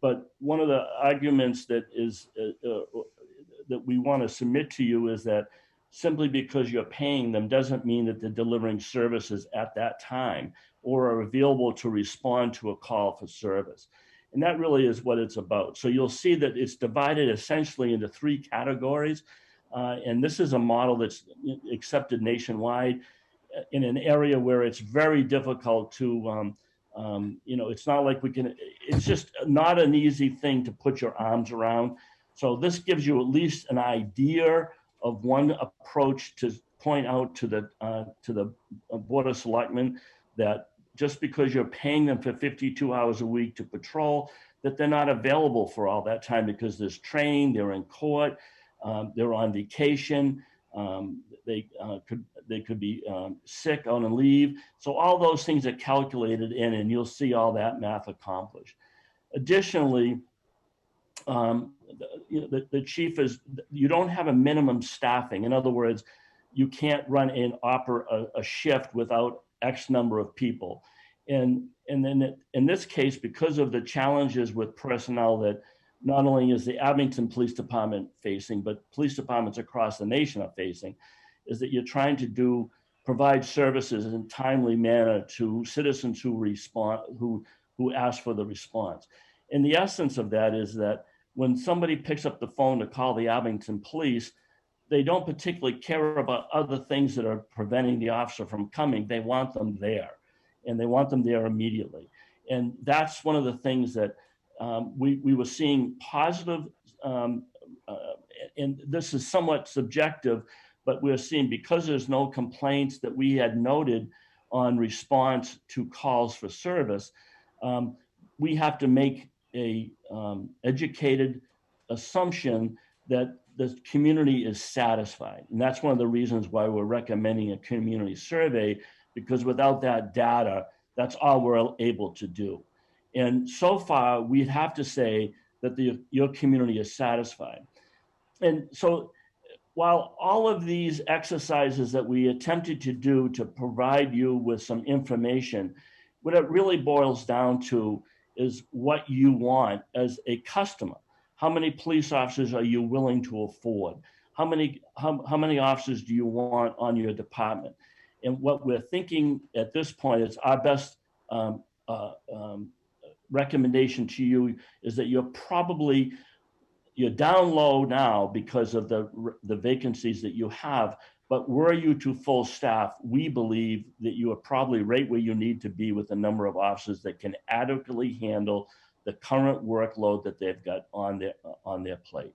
But one of the arguments that is that we want to submit to you is that simply because you're paying them doesn't mean that they're delivering services at that time or are available to respond to a call for service. And that really is what it's about. So you'll see that it's divided essentially into 3 categories. And this is a model that's accepted nationwide in an area where it's very difficult to, you know, it's not like we can, it's just not an easy thing to put your arms around. So this gives you at least an idea of one approach to point out to the Board of Selectmen that just because you're paying them for 52 hours a week to patrol, that they're not available for all that time because there's training, they're in court, they're on vacation, they could be sick, on leave. So all those things are calculated in, and you'll see all that math accomplished. Additionally, the chief is, you don't have a minimum staffing. In other words, you can't run and operate a shift without X number of people. And then in this case, because of the challenges with personnel that not only is the Abington Police Department facing, but police departments across the nation are facing, is that you're trying to provide services in a timely manner to citizens who respond, who ask for the response. And the essence of that is that when somebody picks up the phone to call the Abington police, they don't particularly care about other things that are preventing the officer from coming. They want them there, and they want them there immediately. And that's one of the things that we were seeing positive, and this is somewhat subjective, but we're seeing, because there's no complaints that we had noted on response to calls for service, we have to make a educated assumption that the community is satisfied. And that's one of the reasons why we're recommending a community survey, because without that data, that's all we're able to do. And so far, we'd have to say that your community is satisfied. And so while all of these exercises that we attempted to do to provide you with some information, what it really boils down to is what you want as a customer. How many police officers are you willing to afford? How many officers do you want on your department? And what we're thinking at this point is our best recommendation to you is that you're down low now because of the vacancies that you have, but were you to full staff, we believe that you are probably right where you need to be with the number of officers that can adequately handle the current workload that they've got on their plate.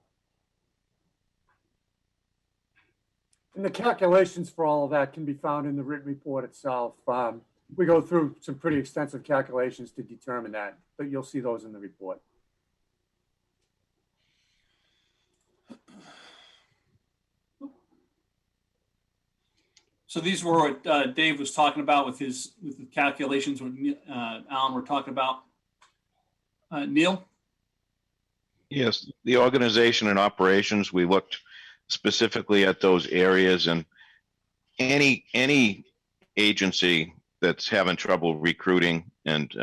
And the calculations for all of that can be found in the written report itself. We go through some pretty extensive calculations to determine that, but you'll see those in the report. So these were what Dave was talking about with the calculations what Alan were talking about. Neil? Yes, the organization and operations, we looked specifically at those areas, and any agency that's having trouble recruiting and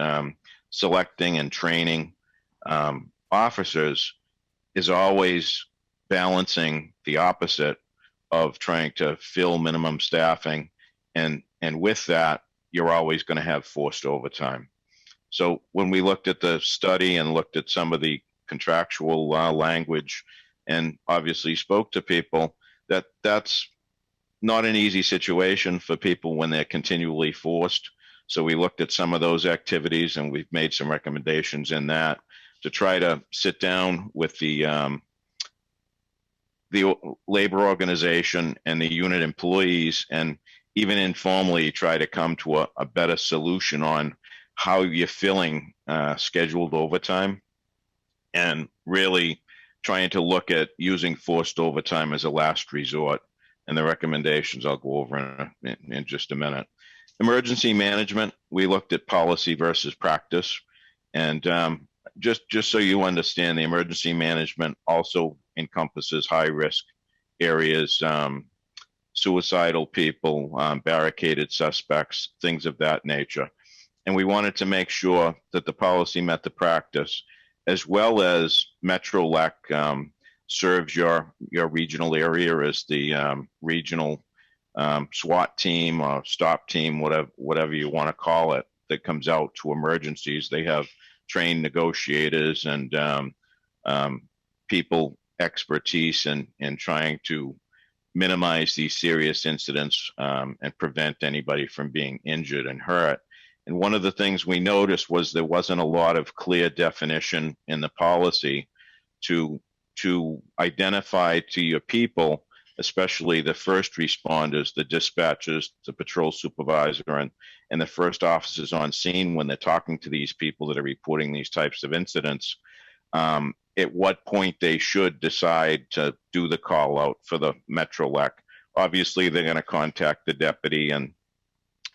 selecting and training officers is always balancing the opposite of trying to fill minimum staffing, and with that, you're always going to have forced overtime. So when we looked at the study and looked at some of the contractual language and obviously spoke to people, that's not an easy situation for people when they're continually forced. So we looked at some of those activities, and we've made some recommendations in that to try to sit down with the labor organization and the unit employees, and even informally try to come to a better solution on how you're filling scheduled overtime, and really trying to look at using forced overtime as a last resort. And the recommendations I'll go over in just a minute. Emergency management, we looked at policy versus practice. And just so you understand, the emergency management also encompasses high risk areas, suicidal people, barricaded suspects, things of that nature. And we wanted to make sure that the policy met the practice, as well as MetroLEC serves your regional area as the regional SWAT team or stop team, whatever you want to call it, that comes out to emergencies. They have trained negotiators and people expertise in trying to minimize these serious incidents and prevent anybody from being injured and hurt. And one of the things we noticed was there wasn't a lot of clear definition in the policy to identify to your people, especially the first responders, the dispatchers, the patrol supervisor, and the first officers on scene when they're talking to these people that are reporting these types of incidents, at what point they should decide to do the call out for the MetroLEC. Obviously, they're going to contact the deputy and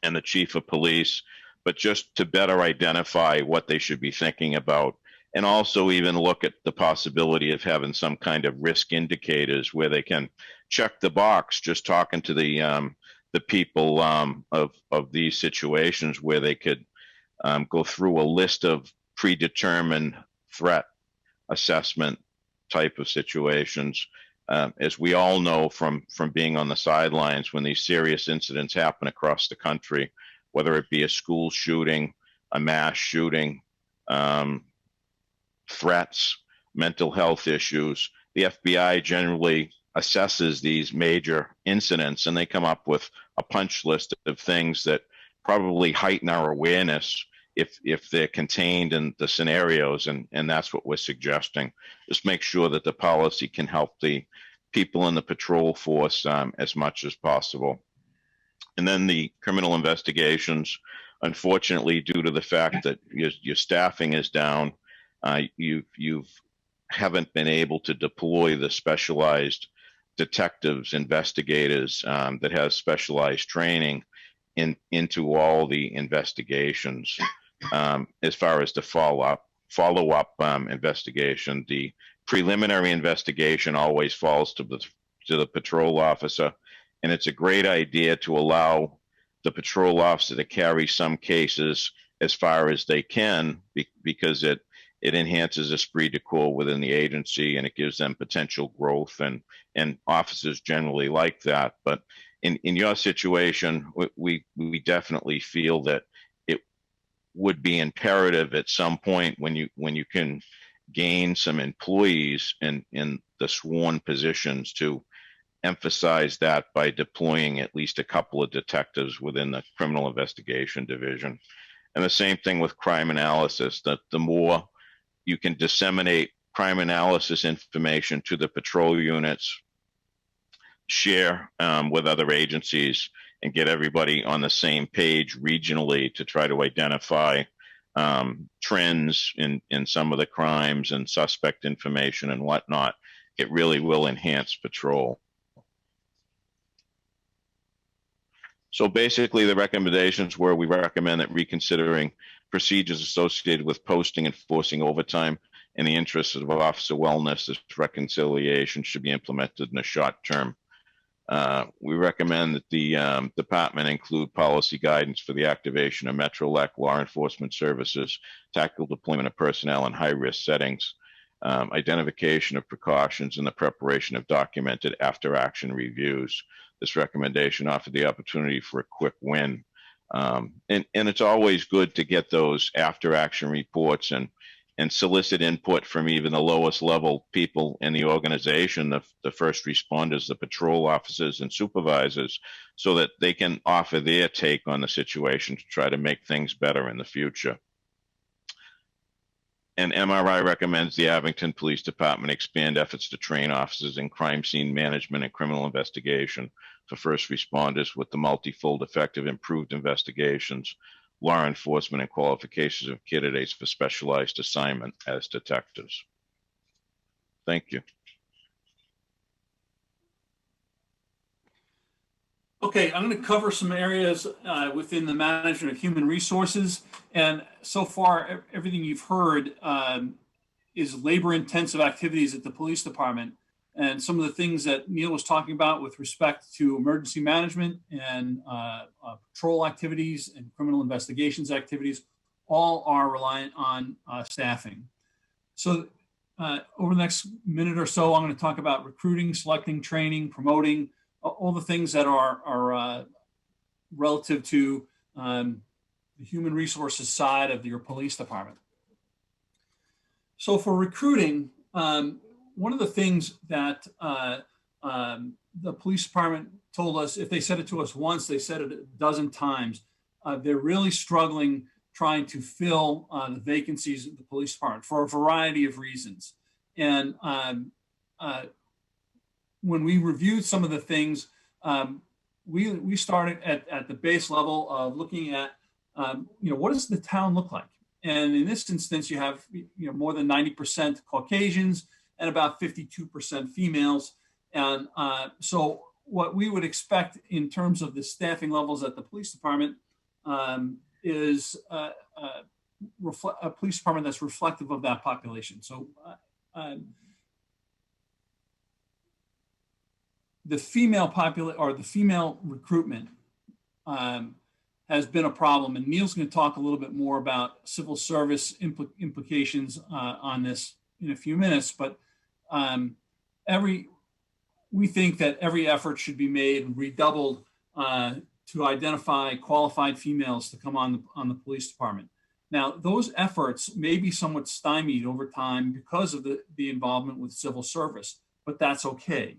the chief of police, but just to better identify what they should be thinking about. And also even look at the possibility of having some kind of risk indicators where they can check the box, just talking to the people of these situations, where they could go through a list of predetermined threat assessment type of situations. As we all know from being on the sidelines, when these serious incidents happen across the country, whether it be a school shooting, a mass shooting, threats, mental health issues, the FBI generally assesses these major incidents, and they come up with a punch list of things that probably heighten our awareness if they're contained in the scenarios, and that's what we're suggesting. Just make sure that the policy can help the people in the patrol force as much as possible. And then the criminal investigations, unfortunately, due to the fact that your staffing is down, you haven't been able to deploy the specialized detectives, investigators that have specialized training into all the investigations. As far as the follow-up investigation, the preliminary investigation always falls to the patrol officer, and it's a great idea to allow the patrol officer to carry some cases as far as they can, because it enhances esprit de corps within the agency, and it gives them potential growth, and officers generally like that. But in your situation, we definitely feel that it would be imperative at some point when you can gain some employees in the sworn positions to emphasize that by deploying at least a couple of detectives within the criminal investigation division. And the same thing with crime analysis, that the more you can disseminate crime analysis information to the patrol units, share with other agencies, and get everybody on the same page regionally to try to identify trends in some of the crimes and suspect information and whatnot, it really will enhance patrol. So basically, the recommendations were we recommend that reconsidering procedures associated with posting and forcing overtime in the interests of officer wellness, this reconciliation should be implemented in the short term. We recommend that the department include policy guidance for the activation of Metrolec law enforcement services, tactical deployment of personnel in high-risk settings, identification of precautions, and the preparation of documented after-action reviews. This recommendation offered the opportunity for a quick win. And it's always good to get those after-action reports and solicit input from even the lowest level people in the organization, the first responders, the patrol officers and supervisors, so that they can offer their take on the situation to try to make things better in the future. And MRI recommends the Abington Police Department expand efforts to train officers in crime scene management and criminal investigation for first responders with the multifold effect of improved investigations, law enforcement, and qualifications of candidates for specialized assignment as detectives. Thank you. Okay, I'm going to cover some areas within the management of human resources. And so far, everything you've heard is labor-intensive activities at the police department. And some of the things that Neil was talking about with respect to emergency management and patrol activities and criminal investigations activities, all are reliant on staffing. So over the next minute or so, I'm going to talk about recruiting, selecting, training, promoting, all the things that are relative to the human resources side of your police department. So for recruiting, one of the things that the police department told us, if they said it to us once, they said it a dozen times, they're really struggling trying to fill the vacancies of the police department for a variety of reasons. And when we reviewed some of the things, we started at the base level of looking at, what does the town look like? And in this instance, you have more than 90% Caucasians and about 52% females. And so what we would expect in terms of the staffing levels at the police department is a police department that's reflective of that population. So the female the female recruitment has been a problem, and Neil's going to talk a little bit more about civil service implications on this in a few minutes. But we think that every effort should be made and redoubled to identify qualified females to come on the police department. Now, those efforts may be somewhat stymied over time because of the involvement with civil service, but that's okay.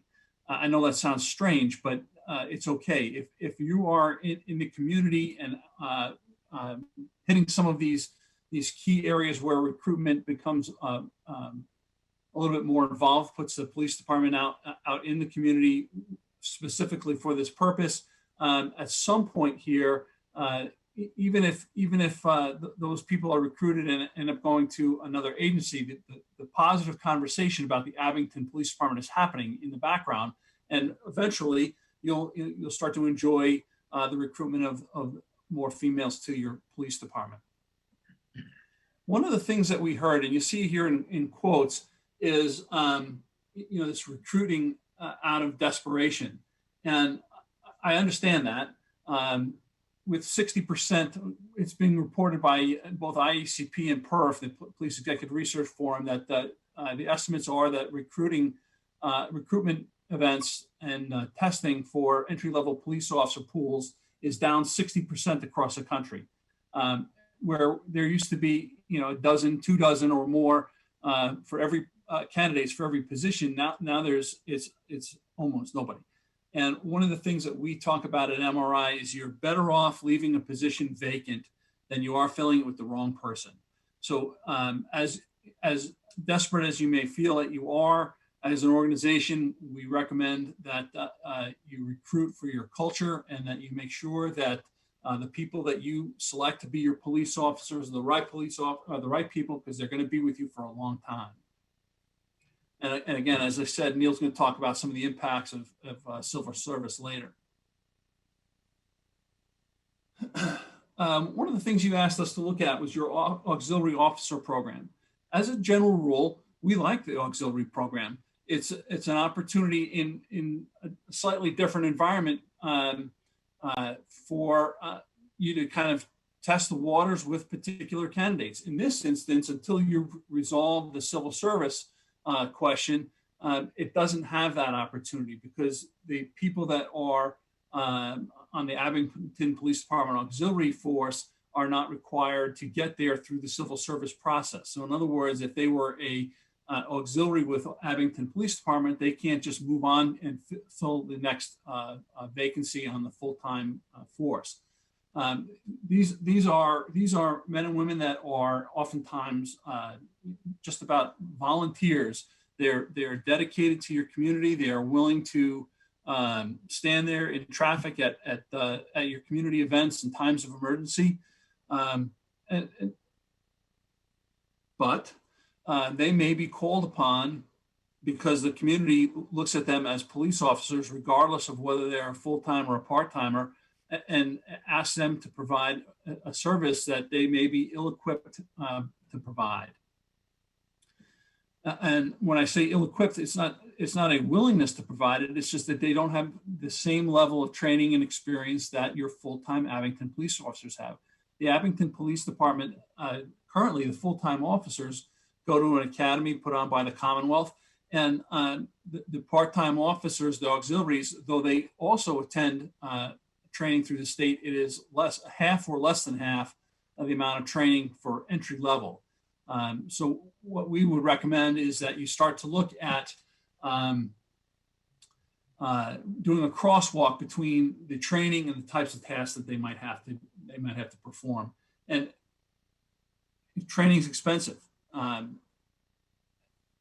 I know that sounds strange, but it's okay. If you are in the community and hitting some of these key areas where recruitment becomes a little bit more involved, puts the police department out in the community specifically for this purpose, at some point here, even if those people are recruited and end up going to another agency, the positive conversation about the Abington Police Department is happening in the background, and eventually you'll start to enjoy the recruitment of more females to your police department. One of the things that we heard, and you see here in quotes, is this recruiting out of desperation, and I understand that. With 60%, it's being reported by both IECP and PERF, the Police Executive Research Forum, that the estimates are that recruitment events and testing for entry-level police officer pools is down 60% across the country, where there used to be a dozen, 2 dozen or more for every candidates for every position. Now it's almost nobody. And one of the things that we talk about at MRI is you're better off leaving a position vacant than you are filling it with the wrong person. So as desperate as you may feel that you are as an organization, we recommend that you recruit for your culture and that you make sure that the people that you select to be your police officers are the right people, because they're going to be with you for a long time. And again, as I said, Neil's going to talk about some of the impacts of civil service later. One of the things you asked us to look at was your auxiliary officer program. As a general rule, we like the auxiliary program. It's an opportunity in a slightly different environment for you to kind of test the waters with particular candidates. In this instance, until you resolve the civil service question, it doesn't have that opportunity because the people that are on the Abington Police Department Auxiliary Force are not required to get there through the civil service process. So in other words, if they were a auxiliary with Abington Police Department, they can't just move on and fill the next vacancy on the full-time force. These are men and women that are oftentimes just about volunteers. They're dedicated to your community. They are willing to stand there in traffic at your community events and times of emergency. But they may be called upon because the community looks at them as police officers, regardless of whether they're a full-time or a part-timer, and ask them to provide a service that they may be ill-equipped to provide. And when I say ill-equipped, it's not a willingness to provide it. It's just that they don't have the same level of training and experience that your full-time Abington police officers have. The Abington Police Department, currently the full-time officers go to an academy put on by the Commonwealth, and the part-time officers, the auxiliaries, though they also attend training through the state, it is half or less than half of the amount of training for entry level. So what we would recommend is that you start to look at doing a crosswalk between the training and the types of tasks that they might have to perform. And training is expensive.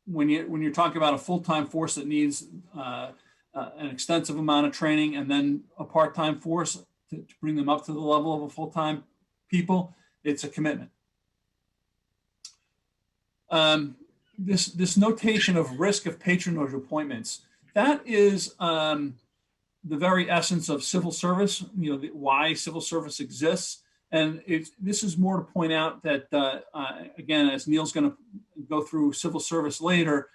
When you're talking about a full-time force that needs an extensive amount of training and then a part-time force to bring them up to the level of a full-time people, it's a commitment. This notation of risk of patronage appointments, that is the very essence of civil service, why civil service exists. And this is more to point out that, again, as Neil's going to go through civil service later,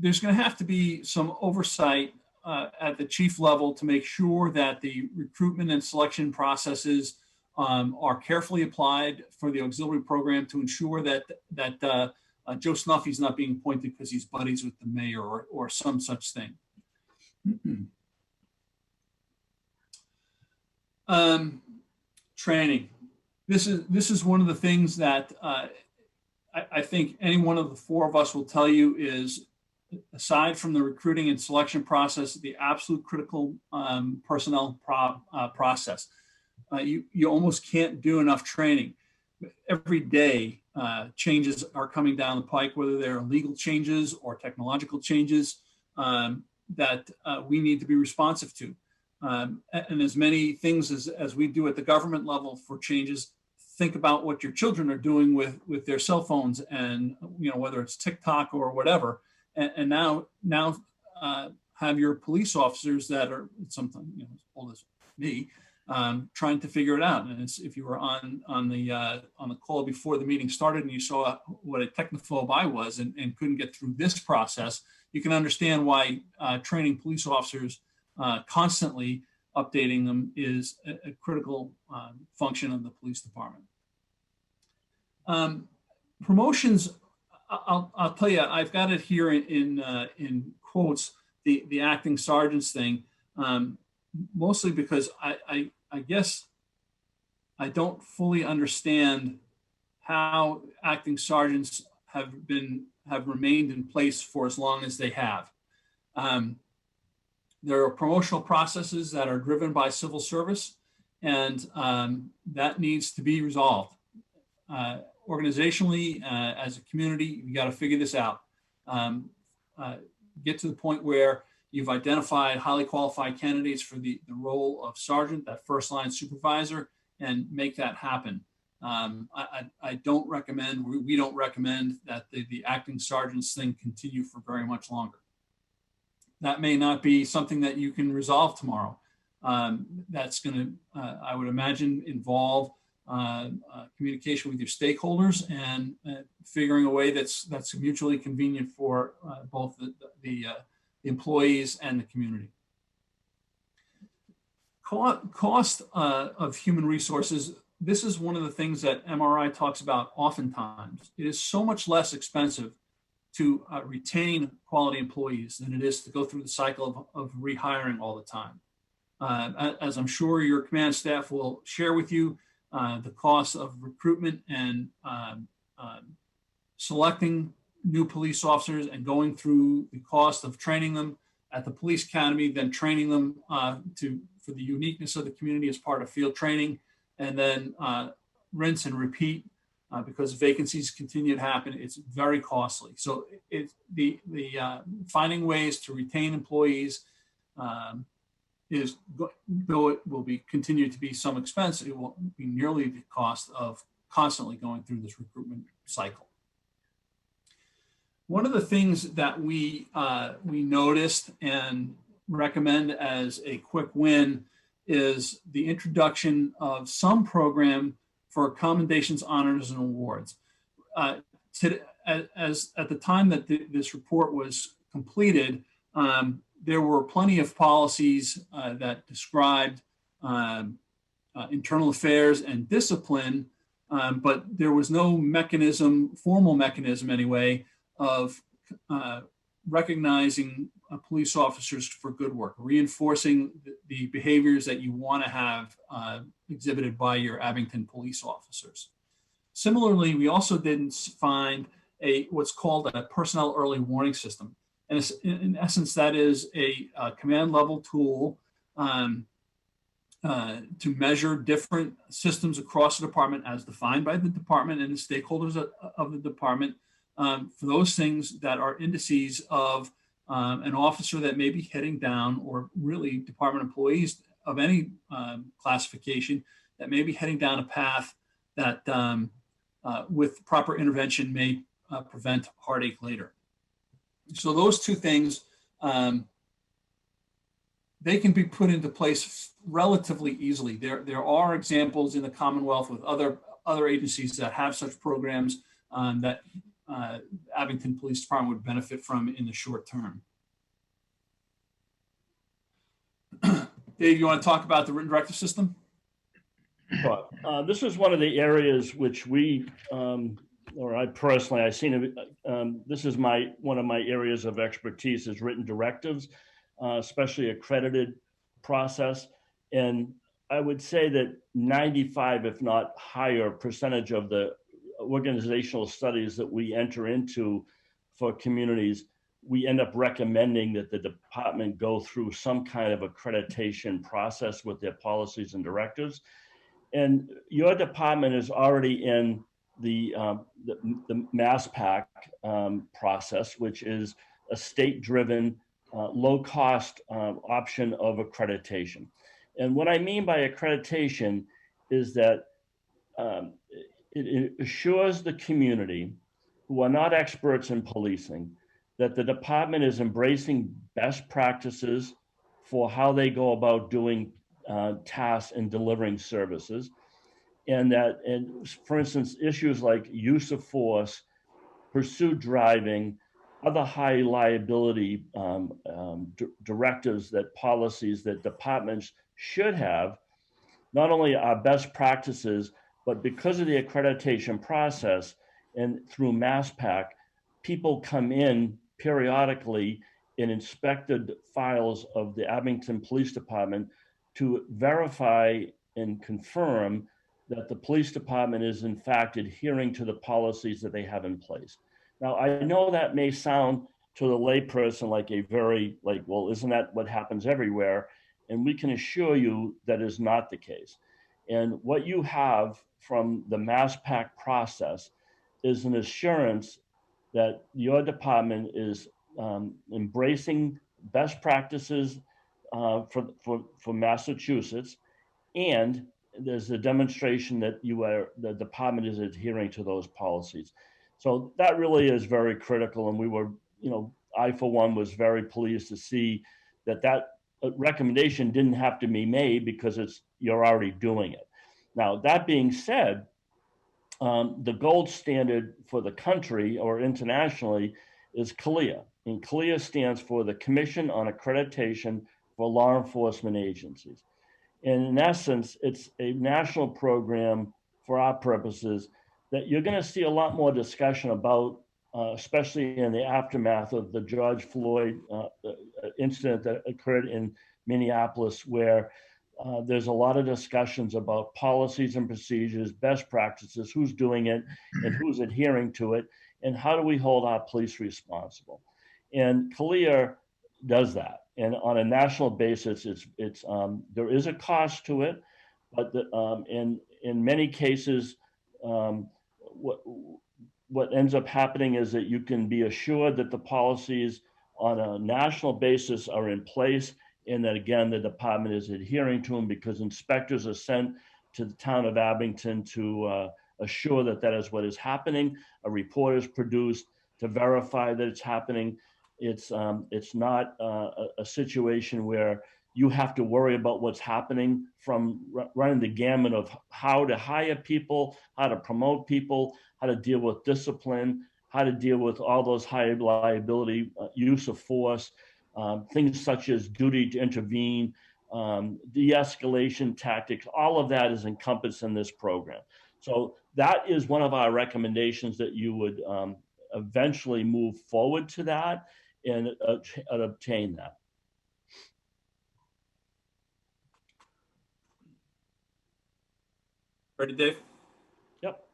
there's going to have to be some oversight at the chief level to make sure that the recruitment and selection processes are carefully applied for the auxiliary program to ensure that Joe Snuffy's not being appointed because he's buddies with the mayor or some such thing. Training. This is one of the things that I think any one of the four of us will tell you is, aside from the recruiting and selection process, the absolute critical personnel process. You almost can't do enough training. Every day, changes are coming down the pike, whether they're legal changes or technological changes that we need to be responsive to. And as many things as we do at the government level for changes, think about what your children are doing with their cell phones, and whether it's TikTok or whatever. And now have your police officers that are sometimes as old as me, trying to figure it out. And if you were on the call before the meeting started and you saw what a technophobe I was and couldn't get through this process, you can understand why training police officers constantly updating them is a critical function of the police department. Promotions, I'll tell you, I've got it here in quotes, the acting sergeants thing, mostly because I guess I don't fully understand how acting sergeants have remained in place for as long as they have. There are promotional processes that are driven by civil service, and that needs to be resolved. Organizationally, as a community, we got to figure this out. Get to the point where you've identified highly qualified candidates for the role of sergeant, that first line supervisor, and make that happen. I don't recommend, we don't recommend that the acting sergeants thing continue for very much longer. That may not be something that you can resolve tomorrow. That's going to, I would imagine, involve communication with your stakeholders and figuring a way that's mutually convenient for both the employees and the community. Cost of human resources. This is one of the things that MRI talks about oftentimes. It is so much less expensive to retain quality employees than it is to go through the cycle of rehiring all the time. As I'm sure your command staff will share with you, the cost of recruitment and selecting new police officers and going through the cost of training them at the police academy, then training them for the uniqueness of the community as part of field training, and then rinse and repeat because vacancies continue to happen. It's very costly. So the finding ways to retain employees though it will continue to be some expense, it won't be nearly the cost of constantly going through this recruitment cycle. One of the things that we noticed and recommend as a quick win is the introduction of some program for commendations, honors, and awards. At the time that this report was completed, there were plenty of policies that described internal affairs and discipline, but there was no mechanism, formal mechanism anyway, of recognizing police officers for good work, reinforcing the behaviors that you want to have exhibited by your Abington police officers. Similarly, we also didn't find what's called a personnel early warning system. And in essence, that is a command level tool to measure different systems across the department as defined by the department and the stakeholders of the department for those things that are indices of an officer that may be heading down, or really department employees of any classification that may be heading down a path that with proper intervention may prevent heartache later. So those two things, they can be put into place relatively easily. There are examples in the Commonwealth with other agencies that have such programs that Abington Police Department would benefit from in the short term. Dave, you want to talk about the written directive system? Sure. This is one of the areas which we, or I personally, I've seen this is one of my areas of expertise is written directives, especially accredited process. And I would say that 95, if not higher, percentage of the organizational studies that we enter into for communities, we end up recommending that the department go through some kind of accreditation process with their policies and directives. And your department is already in the MASPAC process, which is a state-driven, low-cost option of accreditation. And what I mean by accreditation is that it assures the community who are not experts in policing that the department is embracing best practices for how they go about doing tasks and delivering services. And that, for instance, issues like use of force, pursuit driving, other high liability directives, that policies that departments should have, not only are best practices, but because of the accreditation process and through MASPAC, people come in periodically in inspected files of the Abington Police Department to verify and confirm that the police department is in fact adhering to the policies that they have in place. Now, I know that may sound to the layperson like a very, well, isn't that what happens everywhere? And we can assure you that is not the case. And what you have from the MASPAC process is an assurance that your department is embracing best practices for Massachusetts, and there's a demonstration that the department is adhering to those policies. So that really is very critical, and we were, I for one was very pleased to see that recommendation didn't have to be made because you're already doing it. Now, that being said, the gold standard for the country or internationally is CLIA. And CLIA stands for the Commission on Accreditation for Law Enforcement Agencies. And in essence, it's a national program for our purposes that you're going to see a lot more discussion about, especially in the aftermath of the George Floyd incident that occurred in Minneapolis, where there's a lot of discussions about policies and procedures, best practices, who's doing it and who's adhering to it, and how do we hold our police responsible. And CLIA does that. And on a national basis, there is a cost to it, but in many cases, what ends up happening is that you can be assured that the policies on a national basis are in place, and that again, the department is adhering to them because inspectors are sent to the town of Abington to assure that that is what is happening. A report is produced to verify that it's happening. It's not a situation where you have to worry about what's happening, from running the gamut of how to hire people, how to promote people, how to deal with discipline, how to deal with all those high liability use of force, things such as duty to intervene, de-escalation tactics. All of that is encompassed in this program. So that is one of our recommendations, that you would eventually move forward to that and obtain that. Ready, Dave? Yep.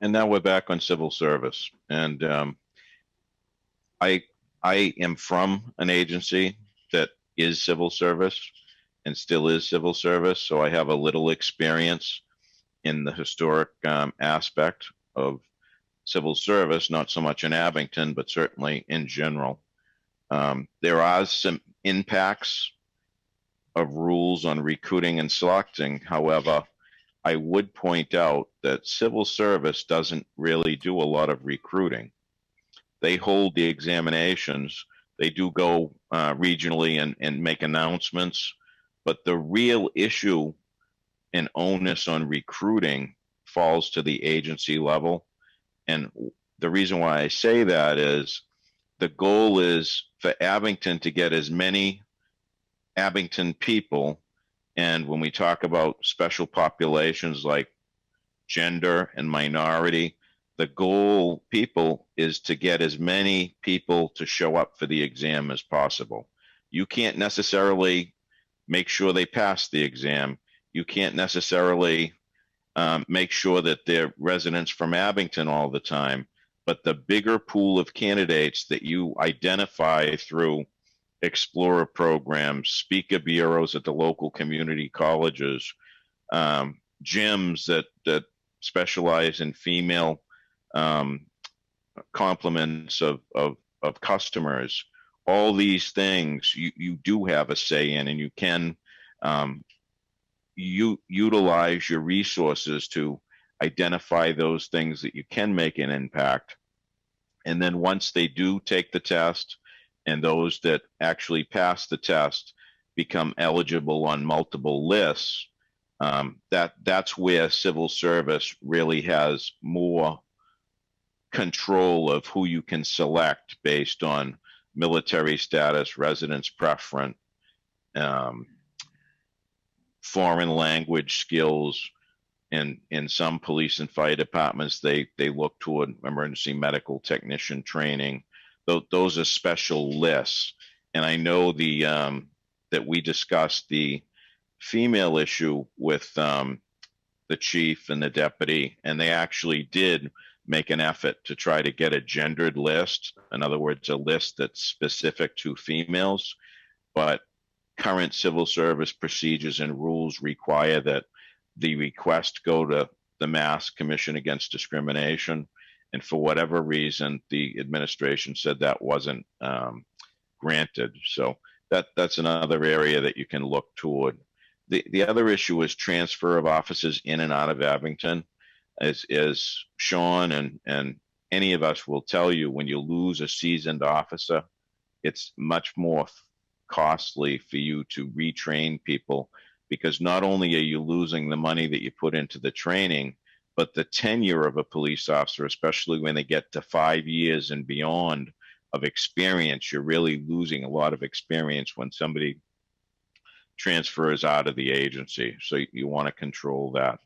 And now we're back on civil service. And I am from an agency that is civil service and still is civil service. So I have a little experience in the historic aspect of civil service, not so much in Abington, but certainly in general. There are some impacts of rules on recruiting and selecting. However, I would point out that civil service doesn't really do a lot of recruiting. They hold the examinations. They do go regionally and make announcements, but the real issue and onus on recruiting falls to the agency level. And the reason why I say that is the goal is for Abington to get as many Abington people. And when we talk about special populations like gender and minority, the goal, people, is to get as many people to show up for the exam as possible. You can't necessarily make sure they pass the exam. You can't necessarily make sure that they're residents from Abington all the time. But the bigger pool of candidates that you identify through Explorer programs, speaker bureaus at the local community colleges, gyms that specialize in female complements of customers, all these things you do have a say in, and you can utilize your resources to identify those things that you can make an impact. And then once they do take the test, and those that actually pass the test become eligible on multiple lists, that's where civil service really has more control of who you can select based on military status, residence preference, foreign language skills. And in some police and fire departments, they look toward emergency medical technician training. Those are special lists. And I know that we discussed the female issue with the chief and the deputy, and they actually did make an effort to try to get a gendered list. In other words, a list that's specific to females. But current civil service procedures and rules require that the request go to the Mass Commission Against Discrimination. And for whatever reason, the administration said that wasn't granted. So that's another area that you can look toward. The other issue is transfer of officers in and out of Abington. As Sean and any of us will tell you, when you lose a seasoned officer, it's much more costly for you to retrain people, because not only are you losing the money that you put into the training, but the tenure of a police officer, especially when they get to 5 years and beyond of experience, you're really losing a lot of experience when somebody transfers out of the agency. So you want to control that.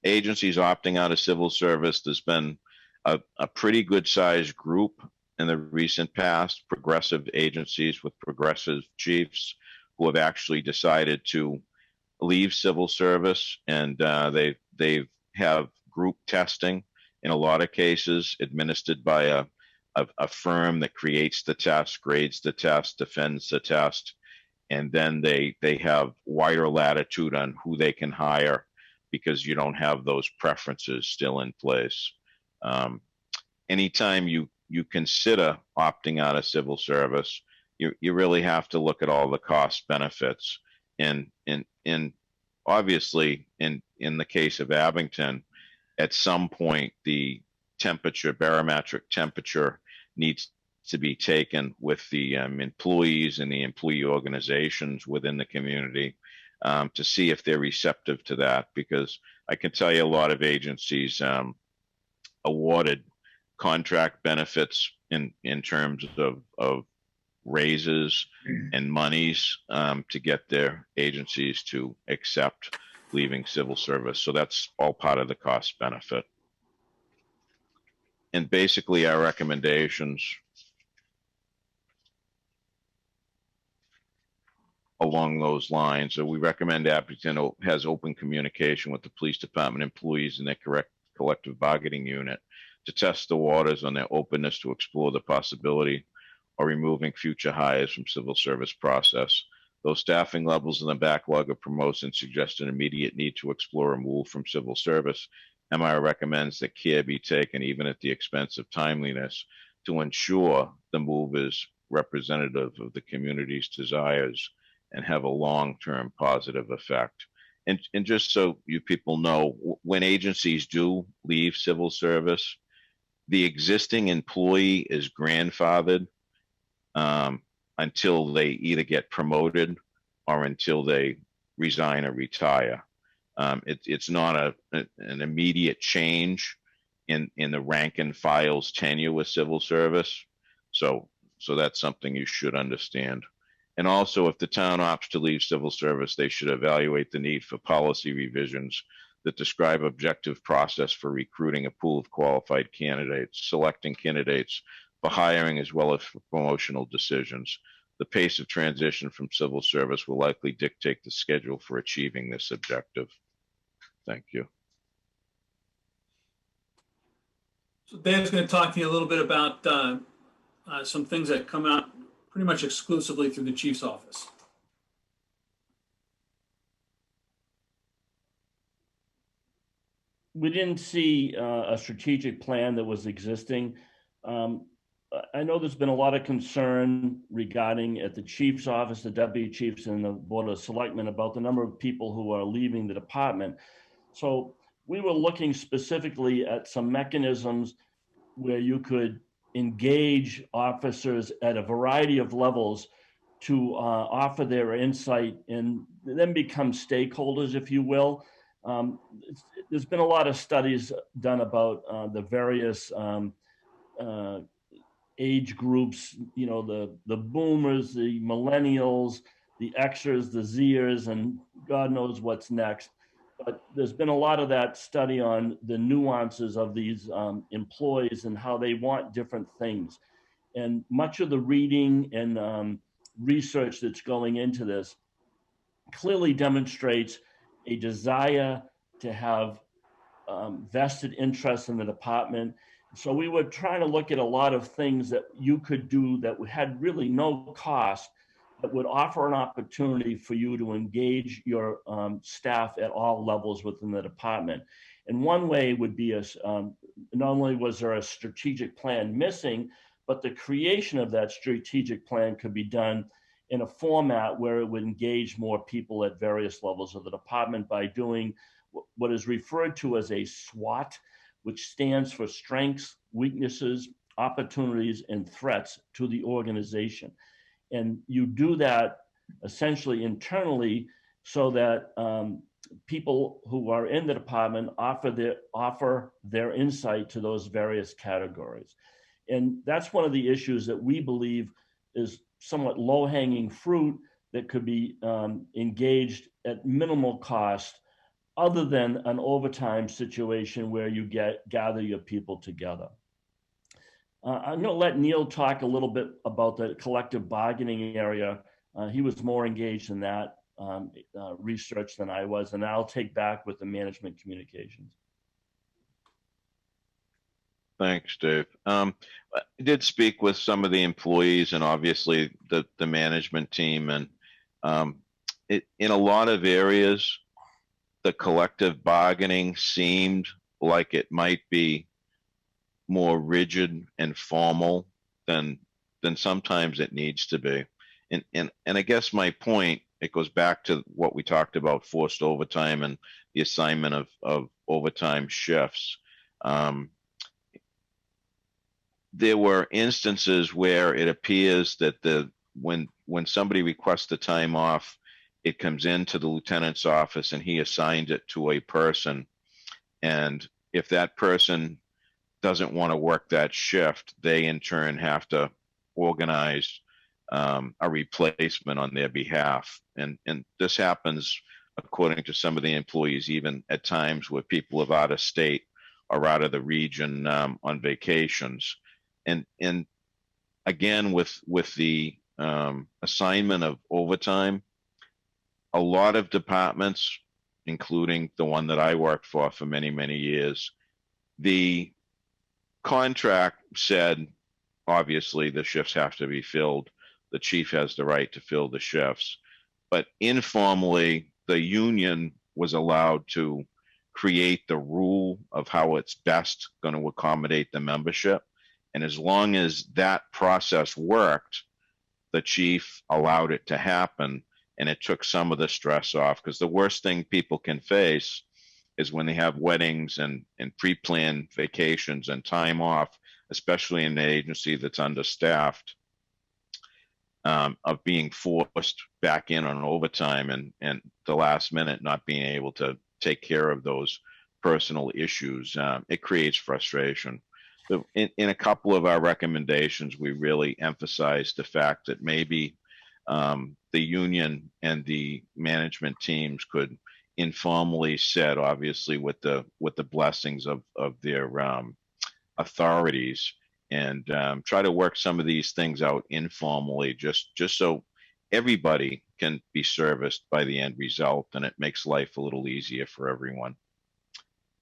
Agencies opting out of civil service, there's been a pretty good sized group in the recent past, progressive agencies with progressive chiefs who have actually decided to leave civil service, and they have group testing in a lot of cases administered by a firm that creates the test, grades the test, defends the test, and then they have wider latitude on who they can hire because you don't have those preferences still in place. Anytime you consider opting out of civil service, you really have to look at all the cost benefits. And obviously, in the case of Abington, at some point the barometric temperature needs to be taken with the employees and the employee organizations within the community to see if they're receptive to that. Because I can tell you a lot of agencies awarded contract benefits in terms of raises and monies to get their agencies to accept leaving civil service. So that's all part of the cost benefit. And basically our recommendations along those lines. So we recommend Abington has open communication with the police department employees and their collective bargaining unit to test the waters on their openness to explore the possibility of removing future hires from civil service process. Though staffing levels in the backlog of promotions suggest an immediate need to explore a move from civil service, MI recommends that care be taken, even at the expense of timeliness, to ensure the move is representative of the community's desires and have a long-term positive effect. And just so you people know, when agencies do leave civil service, the existing employee is grandfathered until they either get promoted or until they resign or retire. It's not an immediate change in the rank and file's tenure with civil service. So that's something you should understand. And also, if the town opts to leave civil service, they should evaluate the need for policy revisions that describe objective process for recruiting a pool of qualified candidates, selecting candidates for hiring, as well as for promotional decisions. The pace of transition from civil service will likely dictate the schedule for achieving this objective. Thank you. So Dave's going to talk to you a little bit about some things that come out pretty much exclusively through the chief's office. We didn't see a strategic plan that was existing. I know there's been a lot of concern regarding at the chief's office, the deputy chiefs, and the board of selectmen about the number of people who are leaving the department. So we were looking specifically at some mechanisms where you could engage officers at a variety of levels to offer their insight and then become stakeholders, if you will. There's been a lot of studies done about the various age groups, you know, the boomers, the millennials, the Xers, the Zers, and God knows what's next. But there's been a lot of that study on the nuances of these employees and how they want different things. And much of the reading and research that's going into this clearly demonstrates a desire to have vested interest in the department. So we were trying to look at a lot of things that you could do that had really no cost, that would offer an opportunity for you to engage your staff at all levels within the department. And one way would be not only was there a strategic plan missing, but the creation of that strategic plan could be done in a format where it would engage more people at various levels of the department by doing what is referred to as a SWOT, which stands for strengths, weaknesses, opportunities and threats to the organization. And you do that essentially internally so that people who are in the department offer their insight to those various categories. And that's one of the issues that we believe is somewhat low-hanging fruit that could be engaged at minimal cost, other than an overtime situation where you gather your people together. I'm going to let Neil talk a little bit about the collective bargaining area. He was more engaged in that research than I was, and I'll take back with the management communications. Thanks, Dave. I did speak with some of the employees and obviously the management team, and in a lot of areas, the collective bargaining seemed like it might be more rigid and formal than sometimes it needs to be. And I guess my point, it goes back to what we talked about, forced overtime and the assignment of overtime shifts. There were instances where it appears that when somebody requests the time off, it comes into the lieutenant's office and he assigns it to a person. And if that person doesn't want to work that shift, they in turn have to organize a replacement on their behalf. And this happens, according to some of the employees, even at times where people are out of state or out of the region on vacations. And again, with the assignment of overtime, a lot of departments, including the one that I worked for many, many years, the contract said, obviously, the shifts have to be filled. The chief has the right to fill the shifts. But informally, the union was allowed to create the rule of how it's best going to accommodate the membership. And as long as that process worked, the chief allowed it to happen, and it took some of the stress off. Because the worst thing people can face is when they have weddings and pre-planned vacations and time off, especially in an agency that's understaffed, of being forced back in on overtime and the last minute not being able to take care of those personal issues. It creates frustration. In a couple of our recommendations, we really emphasized the fact that maybe the union and the management teams could informally set, obviously with the blessings of their authorities, and try to work some of these things out informally, just so everybody can be serviced by the end result, and it makes life a little easier for everyone.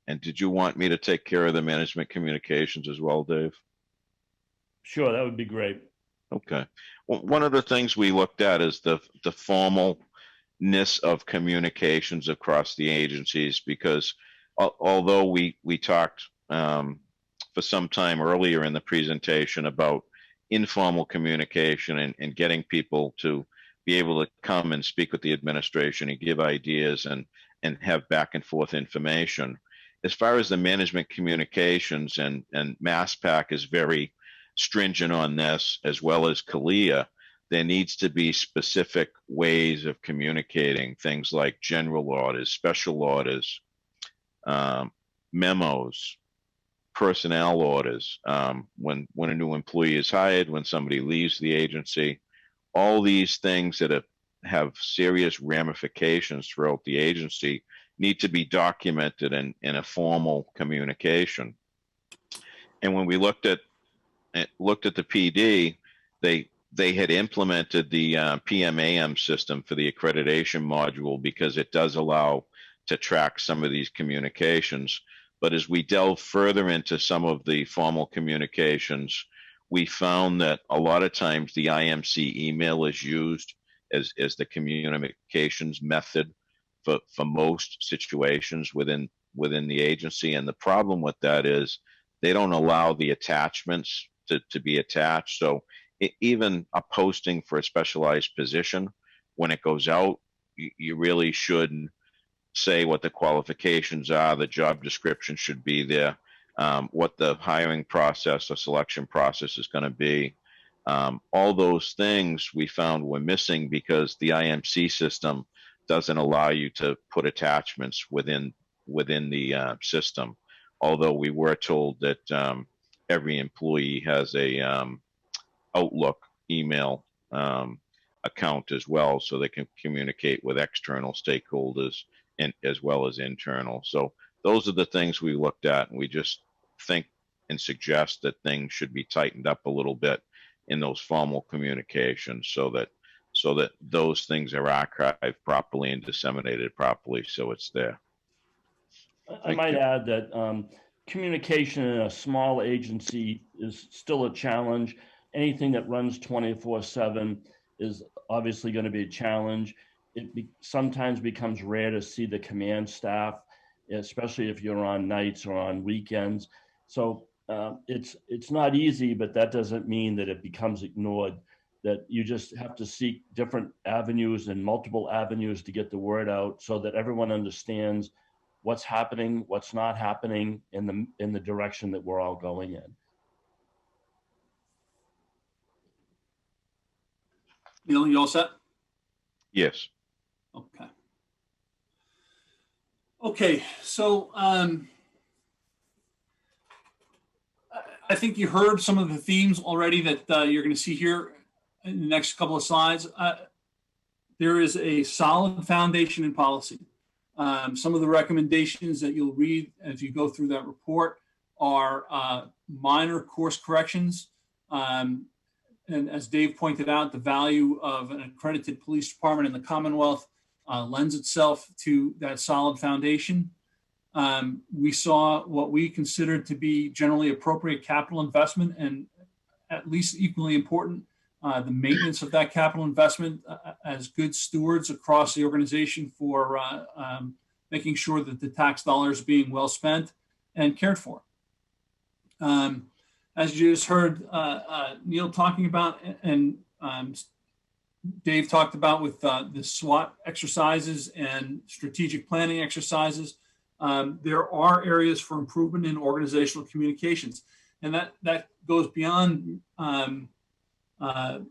And did you want me to take care of the management communications as well, Dave? Sure, that would be great. Okay. Well, one of the things we looked at is the formalness of communications across the agencies, because although we talked for some time earlier in the presentation about informal communication and getting people to be able to come and speak with the administration and give ideas and have back and forth information. As far as the management communications, and MassPAC is very stringent on this, as well as CALIA, there needs to be specific ways of communicating things like general orders, special orders, memos, personnel orders, when a new employee is hired, when somebody leaves the agency, all these things that have serious ramifications throughout the agency need to be documented in a formal communication. And when we looked at the PD, they had implemented the PMAM system for the accreditation module because it does allow to track some of these communications. But as we delve further into some of the formal communications, we found that a lot of times the IMC email is used as the communications method for most situations within the agency. And the problem with that is they don't allow the attachments to be attached. So even a posting for a specialized position, when it goes out, you really should say what the qualifications are. The job description should be there. what the hiring process or selection process is going to be. All those things we found were missing because the IMC system doesn't allow you to put attachments within the system. Although we were told that every employee has a Outlook email account as well, so they can communicate with external stakeholders and as well as internal. So those are the things we looked at, and we just think and suggest that things should be tightened up a little bit in those formal communications, so that those things are archived properly and disseminated properly, so it's there. I might add that communication in a small agency is still a challenge. Anything that runs 24/7 is obviously going to be a challenge. Sometimes becomes rare to see the command staff, especially if you're on nights or on weekends. So it's not easy, but that doesn't mean that it becomes ignored, that you just have to seek different avenues and multiple avenues to get the word out so that everyone understands what's happening, what's not happening in the direction that we're all going in. Neil, you all set? Yes. Okay. Okay, so I think you heard some of the themes already that you're going to see here in the next couple of slides. There is a solid foundation in policy. Some of the recommendations that you'll read as you go through that report are minor course corrections. And as Dave pointed out, the value of an accredited police department in the Commonwealth lends itself to that solid foundation. We saw what we considered to be generally appropriate capital investment, and at least equally important, the maintenance of that capital investment as good stewards across the organization for making sure that the tax dollars are being well spent and cared for. As you just heard Neil talking about, and Dave talked about with the SWOT exercises and strategic planning exercises, there are areas for improvement in organizational communications. And that goes beyond the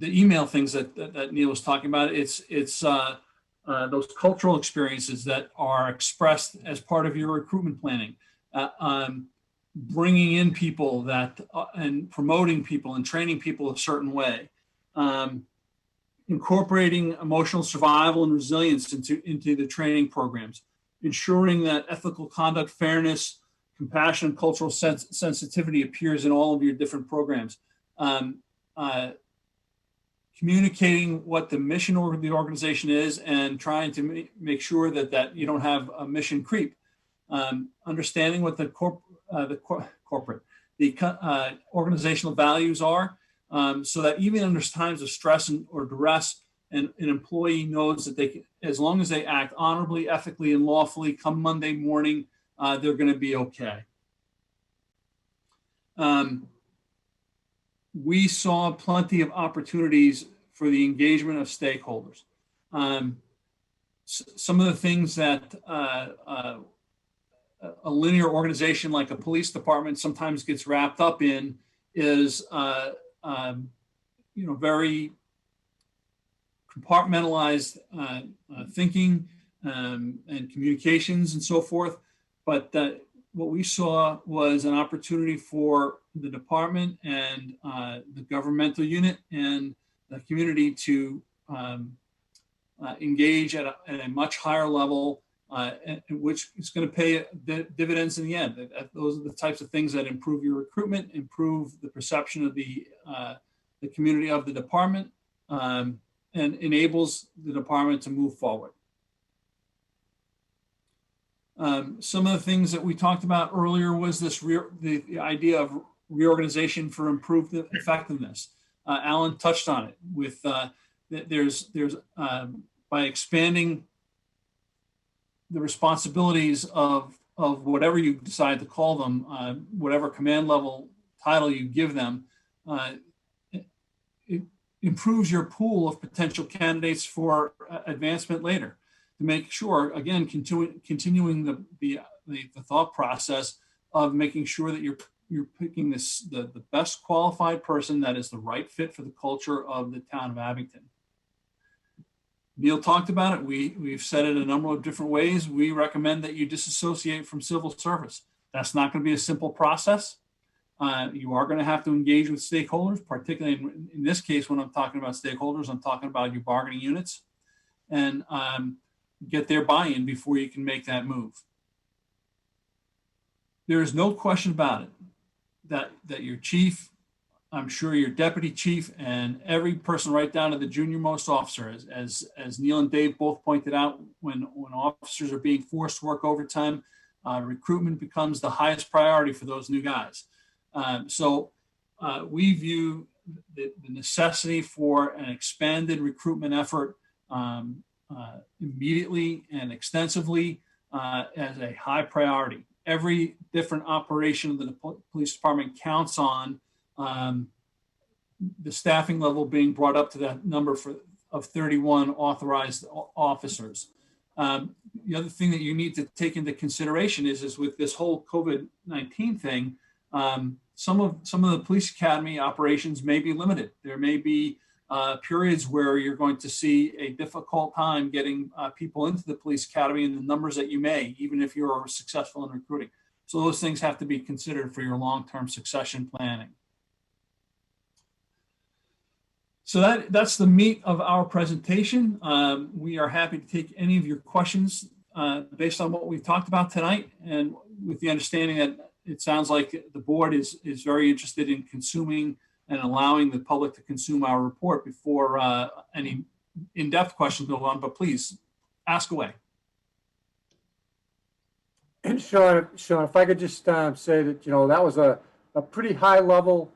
email things that Neil was talking about. It's those cultural experiences that are expressed as part of your recruitment planning. Bringing in people that and promoting people and training people a certain way, incorporating emotional survival and resilience into the training programs, ensuring that ethical conduct, fairness, compassion, and cultural sensitivity appears in all of your different programs. Communicating what the mission of the organization is and trying to make sure that you don't have a mission creep. Understanding what the organizational values are, so that even under times of stress or duress, an employee knows that they can, as long as they act honorably, ethically, and lawfully, come Monday morning, they're going to be okay. We saw plenty of opportunities for the engagement of stakeholders. Some of the things that a linear organization like a police department sometimes gets wrapped up in is, very compartmentalized thinking and communications and so forth. But what we saw was an opportunity for the department and the governmental unit and the community to engage at a much higher level, which is going to pay dividends in the end. Those are the types of things that improve your recruitment, improve the perception of the community of the department, and enables the department to move forward. Some of the things that we talked about earlier was this the idea of reorganization for improved effectiveness. Alan touched on it with there's by expanding the responsibilities of whatever you decide to call them, whatever command level title you give them, it improves your pool of potential candidates for advancement later. To make sure, again, continuing the thought process of making sure that you're picking the best qualified person that is the right fit for the culture of the town of Abington. Neil talked about it. We've said it a number of different ways. We recommend that you disassociate from civil service. That's not going to be a simple process. You are going to have to engage with stakeholders, particularly in this case, when I'm talking about stakeholders, I'm talking about your bargaining units, and get their buy-in before you can make that move. There is no question about it that your chief, I'm sure your deputy chief, and every person right down to the junior most officer, as Neil and Dave both pointed out, when officers are being forced to work overtime, recruitment becomes the highest priority for those new guys. So we view the necessity for an expanded recruitment effort immediately and extensively as a high priority. Every different operation of the police department counts on the staffing level being brought up to that number of 31 authorized officers. The other thing that you need to take into consideration is with this whole COVID-19 thing, some of the police academy operations may be limited. There may be periods where you're going to see a difficult time getting people into the police academy in the numbers that you may, even if you're successful in recruiting. So those things have to be considered for your long-term succession planning. So that's the meat of our presentation. We are happy to take any of your questions based on what we've talked about tonight, and with the understanding that it sounds like the board is very interested in consuming and allowing the public to consume our report before any in-depth questions go on, but please ask away. And Sean, if I could just say that, that was a pretty high level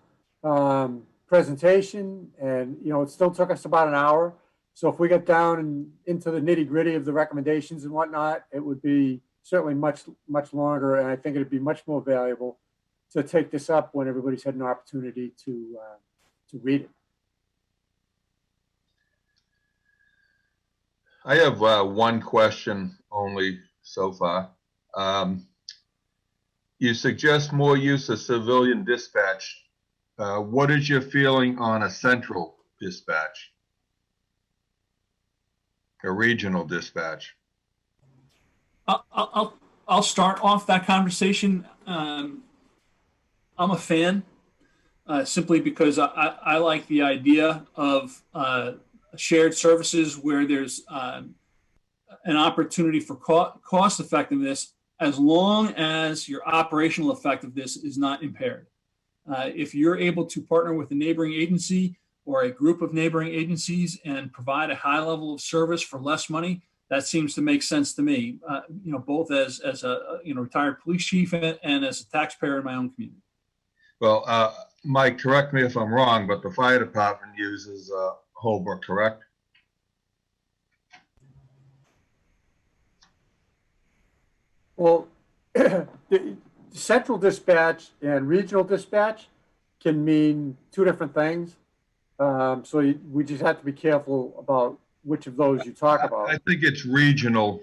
presentation, and, it still took us about an hour. So if we get down and into the nitty gritty of the recommendations and whatnot, it would be certainly much, much longer. And I think it'd be much more valuable to take this up when everybody's had an opportunity to read it. I have one question only so far. You suggest more use of civilian dispatch. What is your feeling on a central dispatch? A regional dispatch? I'll start off that conversation. I'm a fan simply because I like the idea of shared services where there's an opportunity for cost effectiveness, as long as your operational effectiveness is not impaired. If you're able to partner with a neighboring agency or a group of neighboring agencies and provide a high level of service for less money, that seems to make sense to me, both as a retired police chief and as a taxpayer in my own community. Well, Mike, correct me if I'm wrong, but the fire department uses Holbrook, correct? Well, the central dispatch and regional dispatch can mean two different things. So we just have to be careful about which of those you talk about. I think it's regional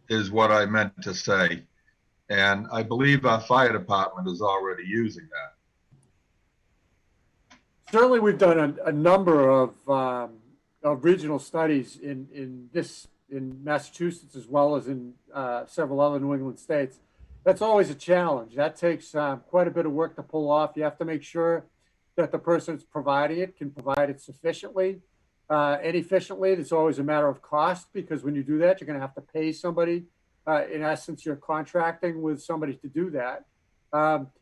is what I meant to say. And I believe our fire department is already using that. Certainly, we've done a number of regional studies in Massachusetts as well as in several other New England states. That's always a challenge. That takes quite a bit of work to pull off. You have to make sure that the person that's providing it can provide it sufficiently and efficiently. It's always a matter of cost, because when you do that, you're going to have to pay somebody. In essence, you're contracting with somebody to do that.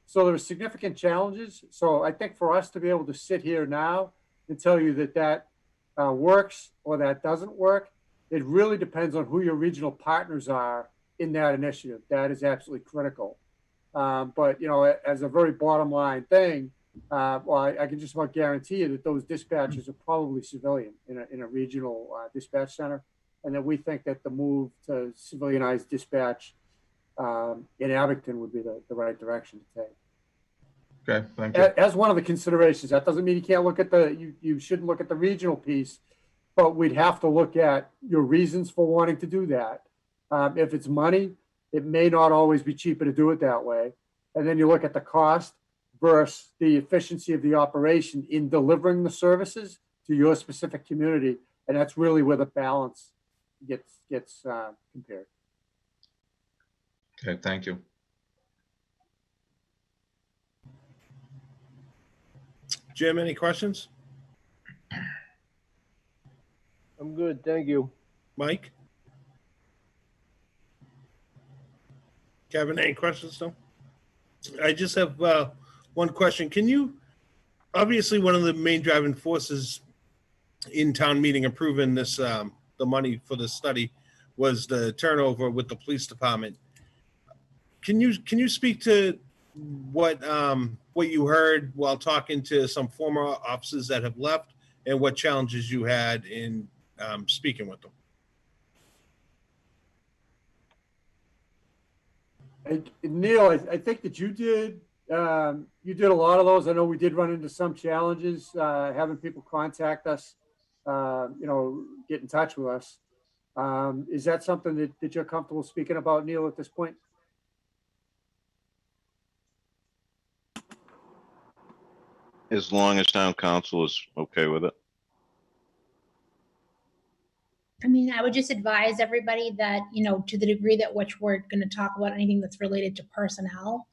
So there are significant challenges. So I think for us to be able to sit here now and tell you that works or that doesn't work, it really depends on who your regional partners are in that initiative. That is absolutely critical. But, as a very bottom line thing, I can just about guarantee you that those dispatchers are probably civilian in a regional dispatch center, and that we think that the move to civilianized dispatch in Abington would be the right direction to take. Okay, thank you. As one of the considerations, that doesn't mean you can't look at you shouldn't look at the regional piece, but we'd have to look at your reasons for wanting to do that. If it's money, it may not always be cheaper to do it that way. and then you look at the cost versus the efficiency of the operation in delivering the services to your specific community. And that's really where the balance gets compared. Okay, thank you. Jim, any questions? I'm good, thank you. Mike? Kevin, any questions still? I just have one question. Can you, obviously one of the main driving forces in town meeting approving this, the money for the study was the turnover with the police department. Can you speak to what you heard while talking to some former officers that have left and what challenges you had in speaking with them? Neil, I think that you did a lot of those. I know we did run into some challenges, having people contact us, get in touch with us. Is that something that you're comfortable speaking about, Neil, at this point? As long as town council is okay with it. I mean, I would just advise everybody that, to the degree that which we're going to talk about anything that's related to personnel,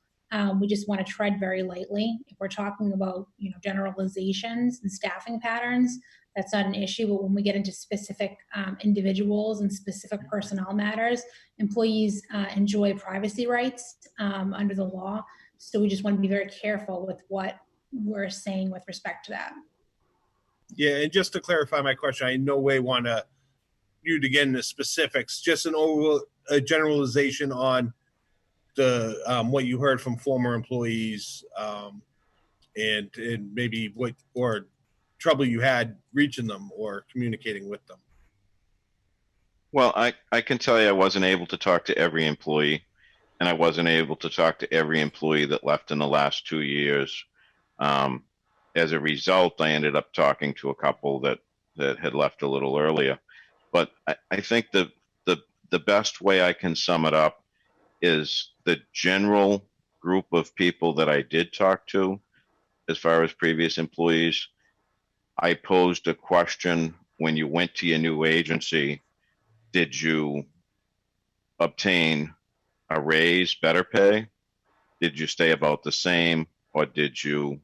we just want to tread very lightly. If we're talking about, generalizations and staffing patterns, that's not an issue. But when we get into specific individuals and specific personnel matters, employees enjoy privacy rights under the law. So we just want to be very careful with what we're saying with respect to that. Yeah, and just to clarify my question, I in no way want you to get into specifics, just a generalization on the what you heard from former employees and maybe what or trouble you had reaching them or communicating with them. Well, I can tell you I wasn't able to talk to every employee, and I wasn't able to talk to every employee that left in the last 2 years. As a result, I ended up talking to a couple that had left a little earlier. But I think the best way I can sum it up is the general group of people that I did talk to, as far as previous employees. I posed a question: when you went to your new agency, did you obtain a raise, better pay? Did you stay about the same, or did you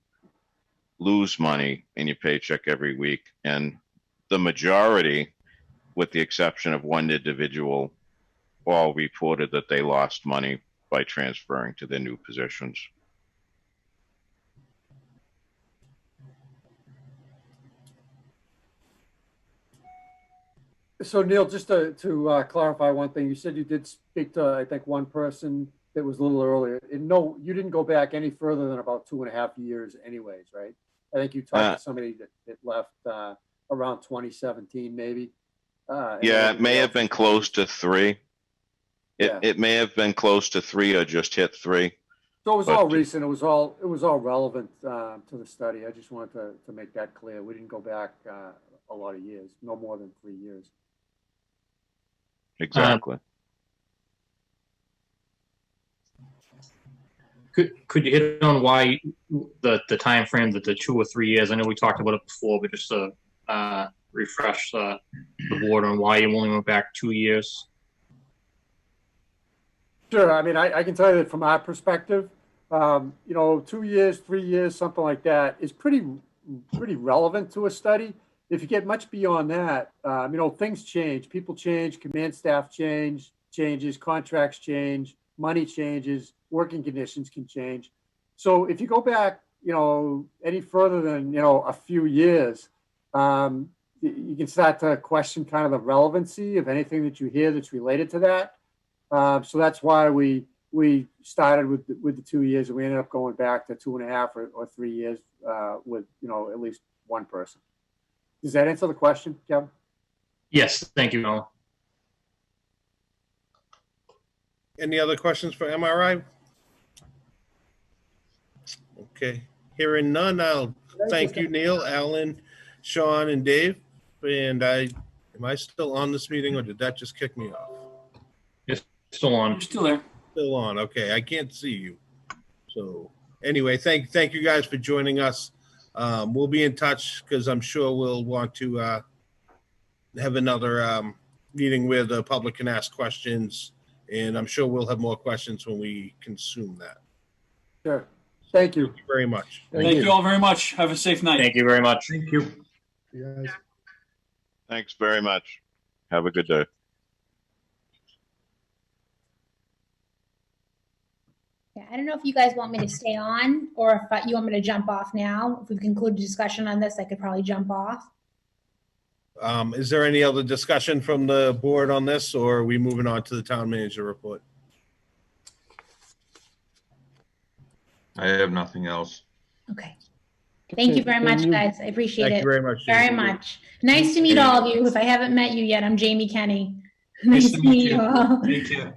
lose money in your paycheck every week? And the majority, with the exception of one individual, all reported that they lost money by transferring to their new positions. So Neil, just to clarify one thing, you said you did speak to, I think, one person that was a little earlier. And no, you didn't go back any further than about 2.5 years anyways, right? I think you talked to somebody that left around 2017, maybe. Yeah, it may have been close to 3. It may have been close to 3 or just hit 3. So it was all recent. It was all relevant to the study. I just wanted to make that clear. We didn't go back a lot of years, no more than 3 years. Exactly. Could you hit on why the time frame, that the 2 or 3 years? I know we talked about it before, but just to refresh the board on why you only went back 2 years. Sure. I mean, I can tell you that from our perspective, 2 years, 3 years, something like that is pretty relevant to a study. If you get much beyond that, things change, people change, command staff changes, contracts change, money changes, working conditions can change. So if you go back, any further than, a few years, you can start to question kind of the relevancy of anything that you hear that's related to that. So that's why we started with the 2 years, and we ended up going back to 2.5 or 3 years with, at least one person. Does that answer the question, Kevin? Yes, thank you, Nolan. Any other questions for MRI? Okay, hearing none, I'll thank you, Neil, Alan, Sean, and Dave. And am I still on this meeting, or did that just kick me off? Yes, still on. You're still there. Still on. Okay, I can't see you. So anyway, thank you guys for joining us. We'll be in touch because I'm sure we'll want to have another meeting where the public can ask questions, and I'm sure we'll have more questions when we consume that. Sure. Thank you. Thank you very much. Thank you all very much. Have a safe night. Thank you very much. Thank you. You guys. Thanks very much. Have a good day. Yeah, I don't know if you guys want me to stay on or if you want me to jump off now. If we've concluded discussion on this, I could probably jump off. Is there any other discussion from the board on this, or are we moving on to the town manager report? I have nothing else. Okay. Thank you very much, guys. I appreciate Thank it you very much. very Jason. much. Nice to meet all of you. If I haven't met you yet, I'm Jamie Kenny. Nice to meet you all. Thank you.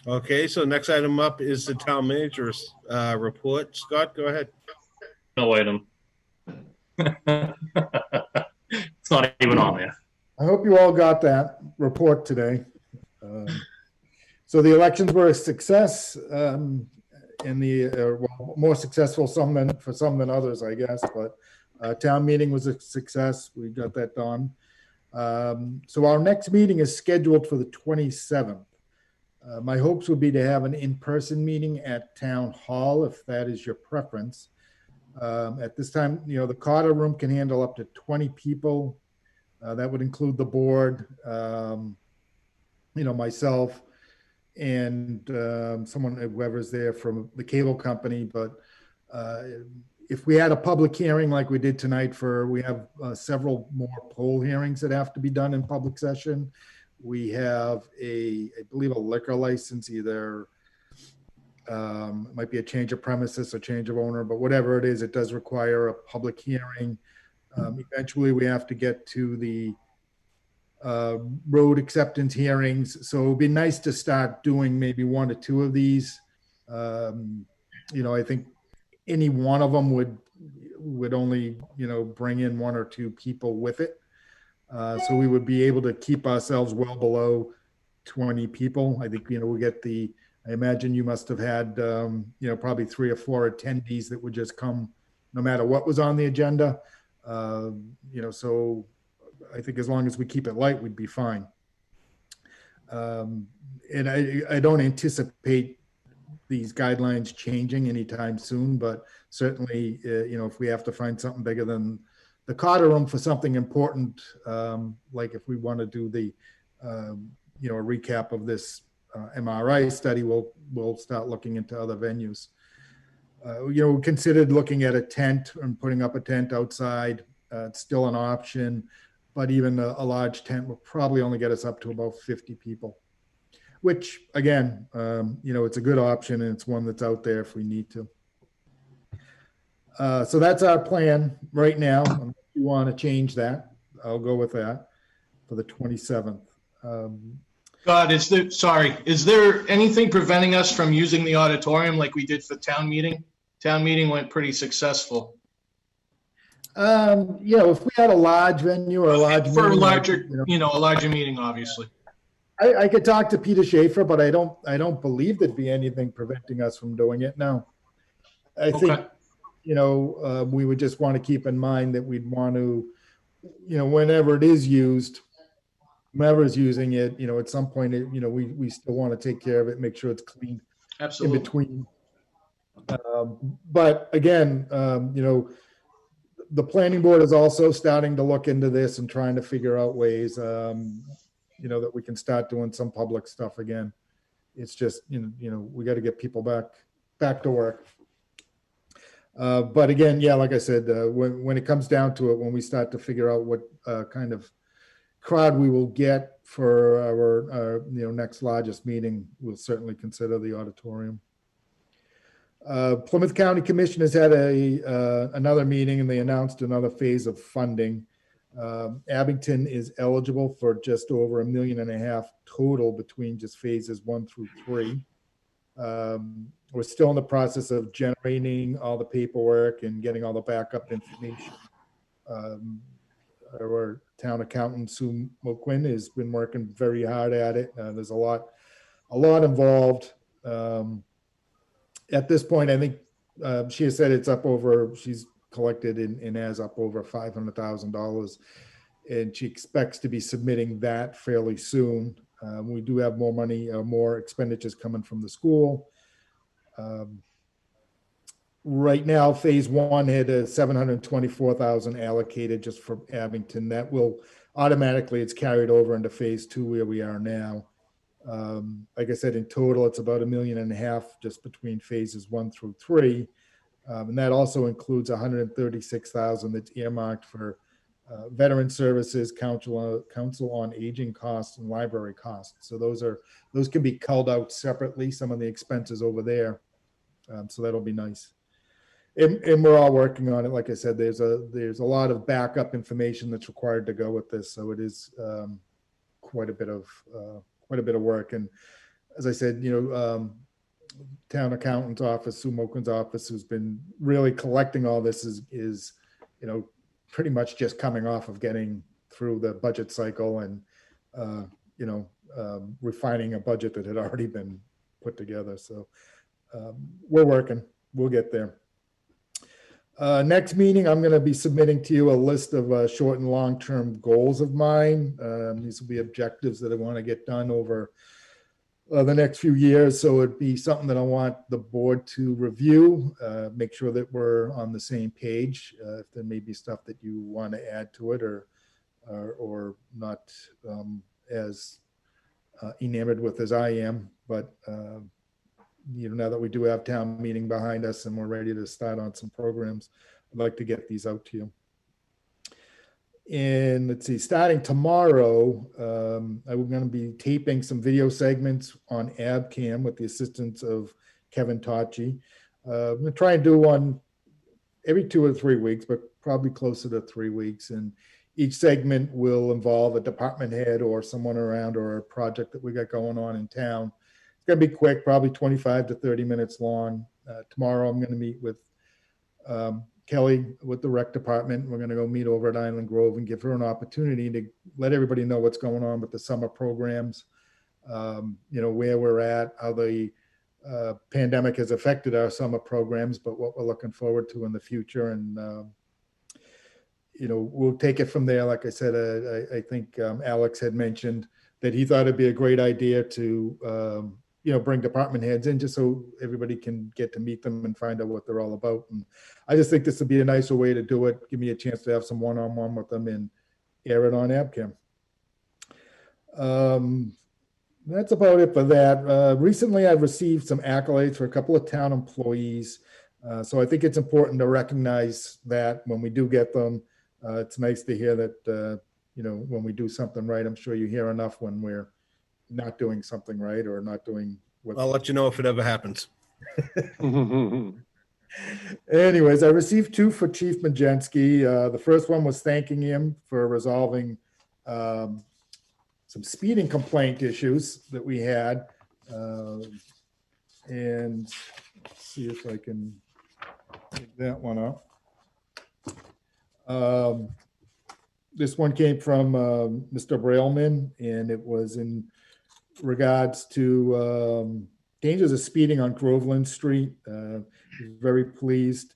Okay, so next item up is the town manager's report. Scott, go ahead. No item. It's not even on there. I hope you all got that report today. So the elections were a success, well, more successful for some than others, I guess. But town meeting was a success. We got that done. So our next meeting is scheduled for the 27th. My hopes would be to have an in-person meeting at Town Hall, if that is your preference. At this time, the Carter Room can handle up to 20 people. That would include the board, myself, and someone, whoever's there from the cable company. But if we had a public hearing like we did tonight we have several more poll hearings that have to be done in public session. We have I believe a liquor license, either it might be a change of premises or change of owner, but whatever it is, it does require a public hearing. Eventually we have to get to the road acceptance hearings. So it would be nice to start doing maybe one or two of these. I think any one of them would only, bring in one or two people with it. So we would be able to keep ourselves well below 20 people. I think, I imagine you must have had, probably 3 or 4 attendees that would just come no matter what was on the agenda. So I think as long as we keep it light, we'd be fine. And I don't anticipate these guidelines changing anytime soon, but certainly, if we have to find something bigger than the Carter Room for something important, like if we want to do the, a recap of this MRI study, we'll start looking into other venues. We considered looking at a tent and putting up a tent outside. It's still an option, but even a large tent will probably only get us up to about 50 people, which again, it's a good option and it's one that's out there if we need to. So that's our plan right now. If you want to change that, I'll go with that for the 27th. God, is there anything preventing us from using the auditorium like we did for town meeting? Town meeting went pretty successful. If we had a large venue or a large for meeting, a larger, a larger meeting, obviously. I could talk to Peter Schaefer, but I don't believe there'd be anything preventing us from doing it. No, I think, we would just want to keep in mind that we'd want to, whenever it is used, whoever's using it, at some point, we still want to take care of it, make sure it's clean. Absolutely. In between. But again, the planning board is also starting to look into this and trying to figure out ways, that we can start doing some public stuff again. It's just, we got to get people back to work. But again, like I said, when it comes down to it, when we start to figure out what kind of crowd we will get for our next largest meeting, we'll certainly consider the auditorium. Plymouth County Commission has had another meeting and they announced another phase of funding. Abington is eligible for just over $1.5 million total between just phases 1 through 3. We're still in the process of generating all the paperwork and getting all the backup information. Our town accountant, Sue Moquin, has been working very hard at it. There's a lot a lot involved. At this point, I think she has said it's up over, she's collected and has up over $500,000. And she expects to be submitting that fairly soon. We do have more money, more expenditures coming from the school. Right now, phase one had a 724,000 allocated just for Abington. That will automatically, it's carried over into phase two where we are now. Like I said, in total, it's about $1.5 million just between phases 1 through 3. And that also includes 136,000 that's earmarked for veteran services, council on aging costs, and library costs. So those can be culled out separately, some of the expenses over there. So that'll be nice. And we're all working on it. Like I said, there's a lot of backup information that's required to go with this. So it is quite a bit of work. And as I said, town accountant's office, Sue Moken's office, who's been really collecting all this, is pretty much just coming off of getting through the budget cycle and refining a budget that had already been put together. So we're working. We'll get there. Next meeting, I'm going to be submitting to you a list of short and long-term goals of mine. These will be objectives that I want to get done over the next few years. So it'd be something that I want the board to review, make sure that we're on the same page. If there may be stuff that you want to add to it or not as enamored with as I am, but now that we do have town meeting behind us and we're ready to start on some programs, I'd like to get these out to you. And let's see, starting tomorrow, I'm going to be taping some video segments on AbCam with the assistance of Kevin Tocci. I'm going to try and do one every 2 or 3 weeks, but probably closer to 3 weeks. And each segment will involve a department head or someone around or a project that we got going on in town. It's going to be quick, probably 25 to 30 minutes long. Tomorrow, I'm going to meet with Kelly with the rec department. We're going to go meet over at Island Grove and give her an opportunity to let everybody know what's going on with the summer programs, where we're at, how the pandemic has affected our summer programs, but what we're looking forward to in the future. And, we'll take it from there. Like I said, I think Alex had mentioned that he thought it'd be a great idea to, bring department heads in just so everybody can get to meet them and find out what they're all about. And I just think this would be a nicer way to do it. Give me a chance to have some one-on-one with them and air it on AbCam. That's about it for that. Recently, I've received some accolades for a couple of town employees. So I think it's important to recognize that when we do get them. It's nice to hear that, when we do something right. I'm sure you hear enough when we're not doing something right or not doing what. I'll let you know if it ever happens. Anyways, I received 2 for Chief Majensky. The first one was thanking him for resolving some speeding complaint issues that we had. And let's see if I can pick that one up. This one came from Mr. Brailman, and it was in regards to dangers of speeding on Groveland Street. Very pleased.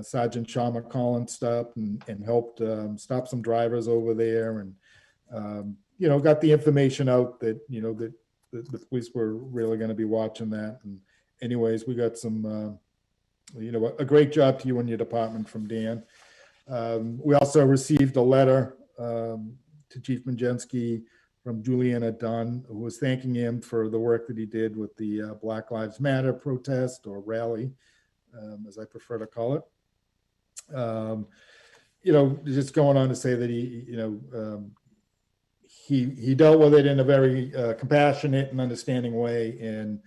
Sergeant Sean McCollin stopped and helped stop some drivers over there, and got the information out that that the police were really going to be watching that. And anyways, we got some a great job to you and your department from Dan. We also received a letter to Chief Majensky from Juliana Dunn, who was thanking him for the work that he did with the Black Lives Matter protest or rally, as I prefer to call it. Just going on to say that he dealt with it in a very compassionate and understanding way, and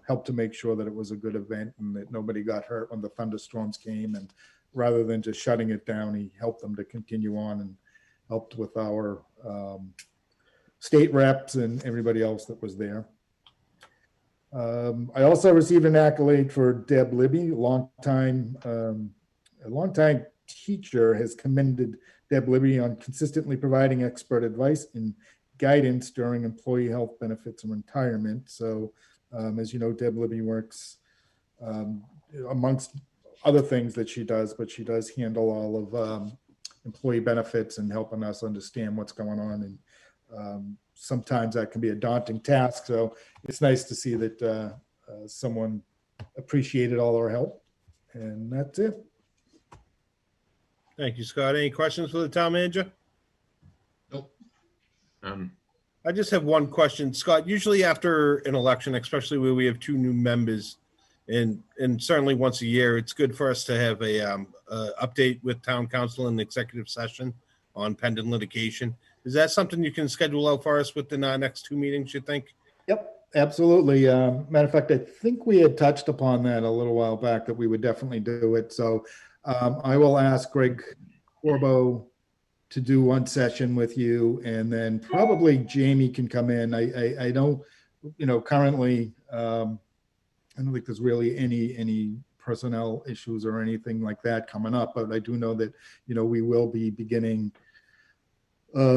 helped to make sure that it was a good event and that nobody got hurt when the thunderstorms came. And rather than just shutting it down, he helped them to continue on and helped with our state reps and everybody else that was there. I also received an accolade for Deb Libby, a longtime teacher has commended Deb Libby on consistently providing expert advice and guidance during employee health benefits and retirement. So as you know, Deb Libby works amongst other things that she does, but she does handle all of employee benefits and helping us understand what's going on. And sometimes that can be a daunting task. So it's nice to see that someone appreciated all our help. And that's it. Thank you, Scott. Any questions for the town manager? Nope. I just have one question, Scott. Usually after an election, especially where we have two new members, and certainly once a year, it's good for us to have a update with town council and executive session on pending litigation. Is that something you can schedule out for us within our next two meetings, you think? Yep, absolutely. Matter of fact, I think we had touched upon that a little while back, that we would definitely do it. So I will ask Greg Corbo to do one session with you, and then probably Jamie can come in. I don't, currently, I don't think there's really any personnel issues or anything like that coming up, but I do know that, we will be beginning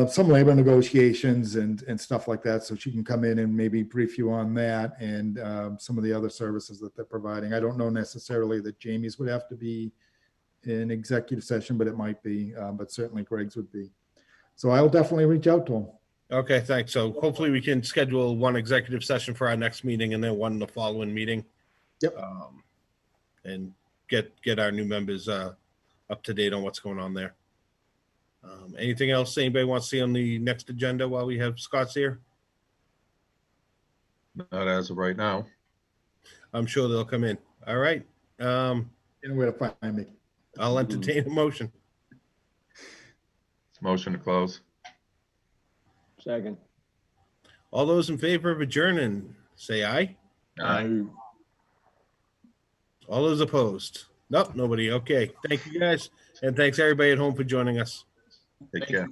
some labor negotiations and stuff like that. So she can come in and maybe brief you on that and some of the other services that they're providing. I don't know necessarily that Jamie's would have to be in executive session, but it might be, but certainly Greg's would be. So I'll definitely reach out to him. Okay, thanks. So hopefully we can schedule one executive session for our next meeting and then one in the following meeting. Yep. And get our new members up to date on what's going on there. Anything else anybody wants to see on the next agenda while we have Scott's here? Not as of right now. I'm sure they'll come in. All right. You know where to find me. I'll entertain a motion. Motion to close. Second. All those in favor of adjourning, say aye. Aye. All those opposed? Nope, nobody. Okay. Thank you guys. And thanks everybody at home for joining us. Take care.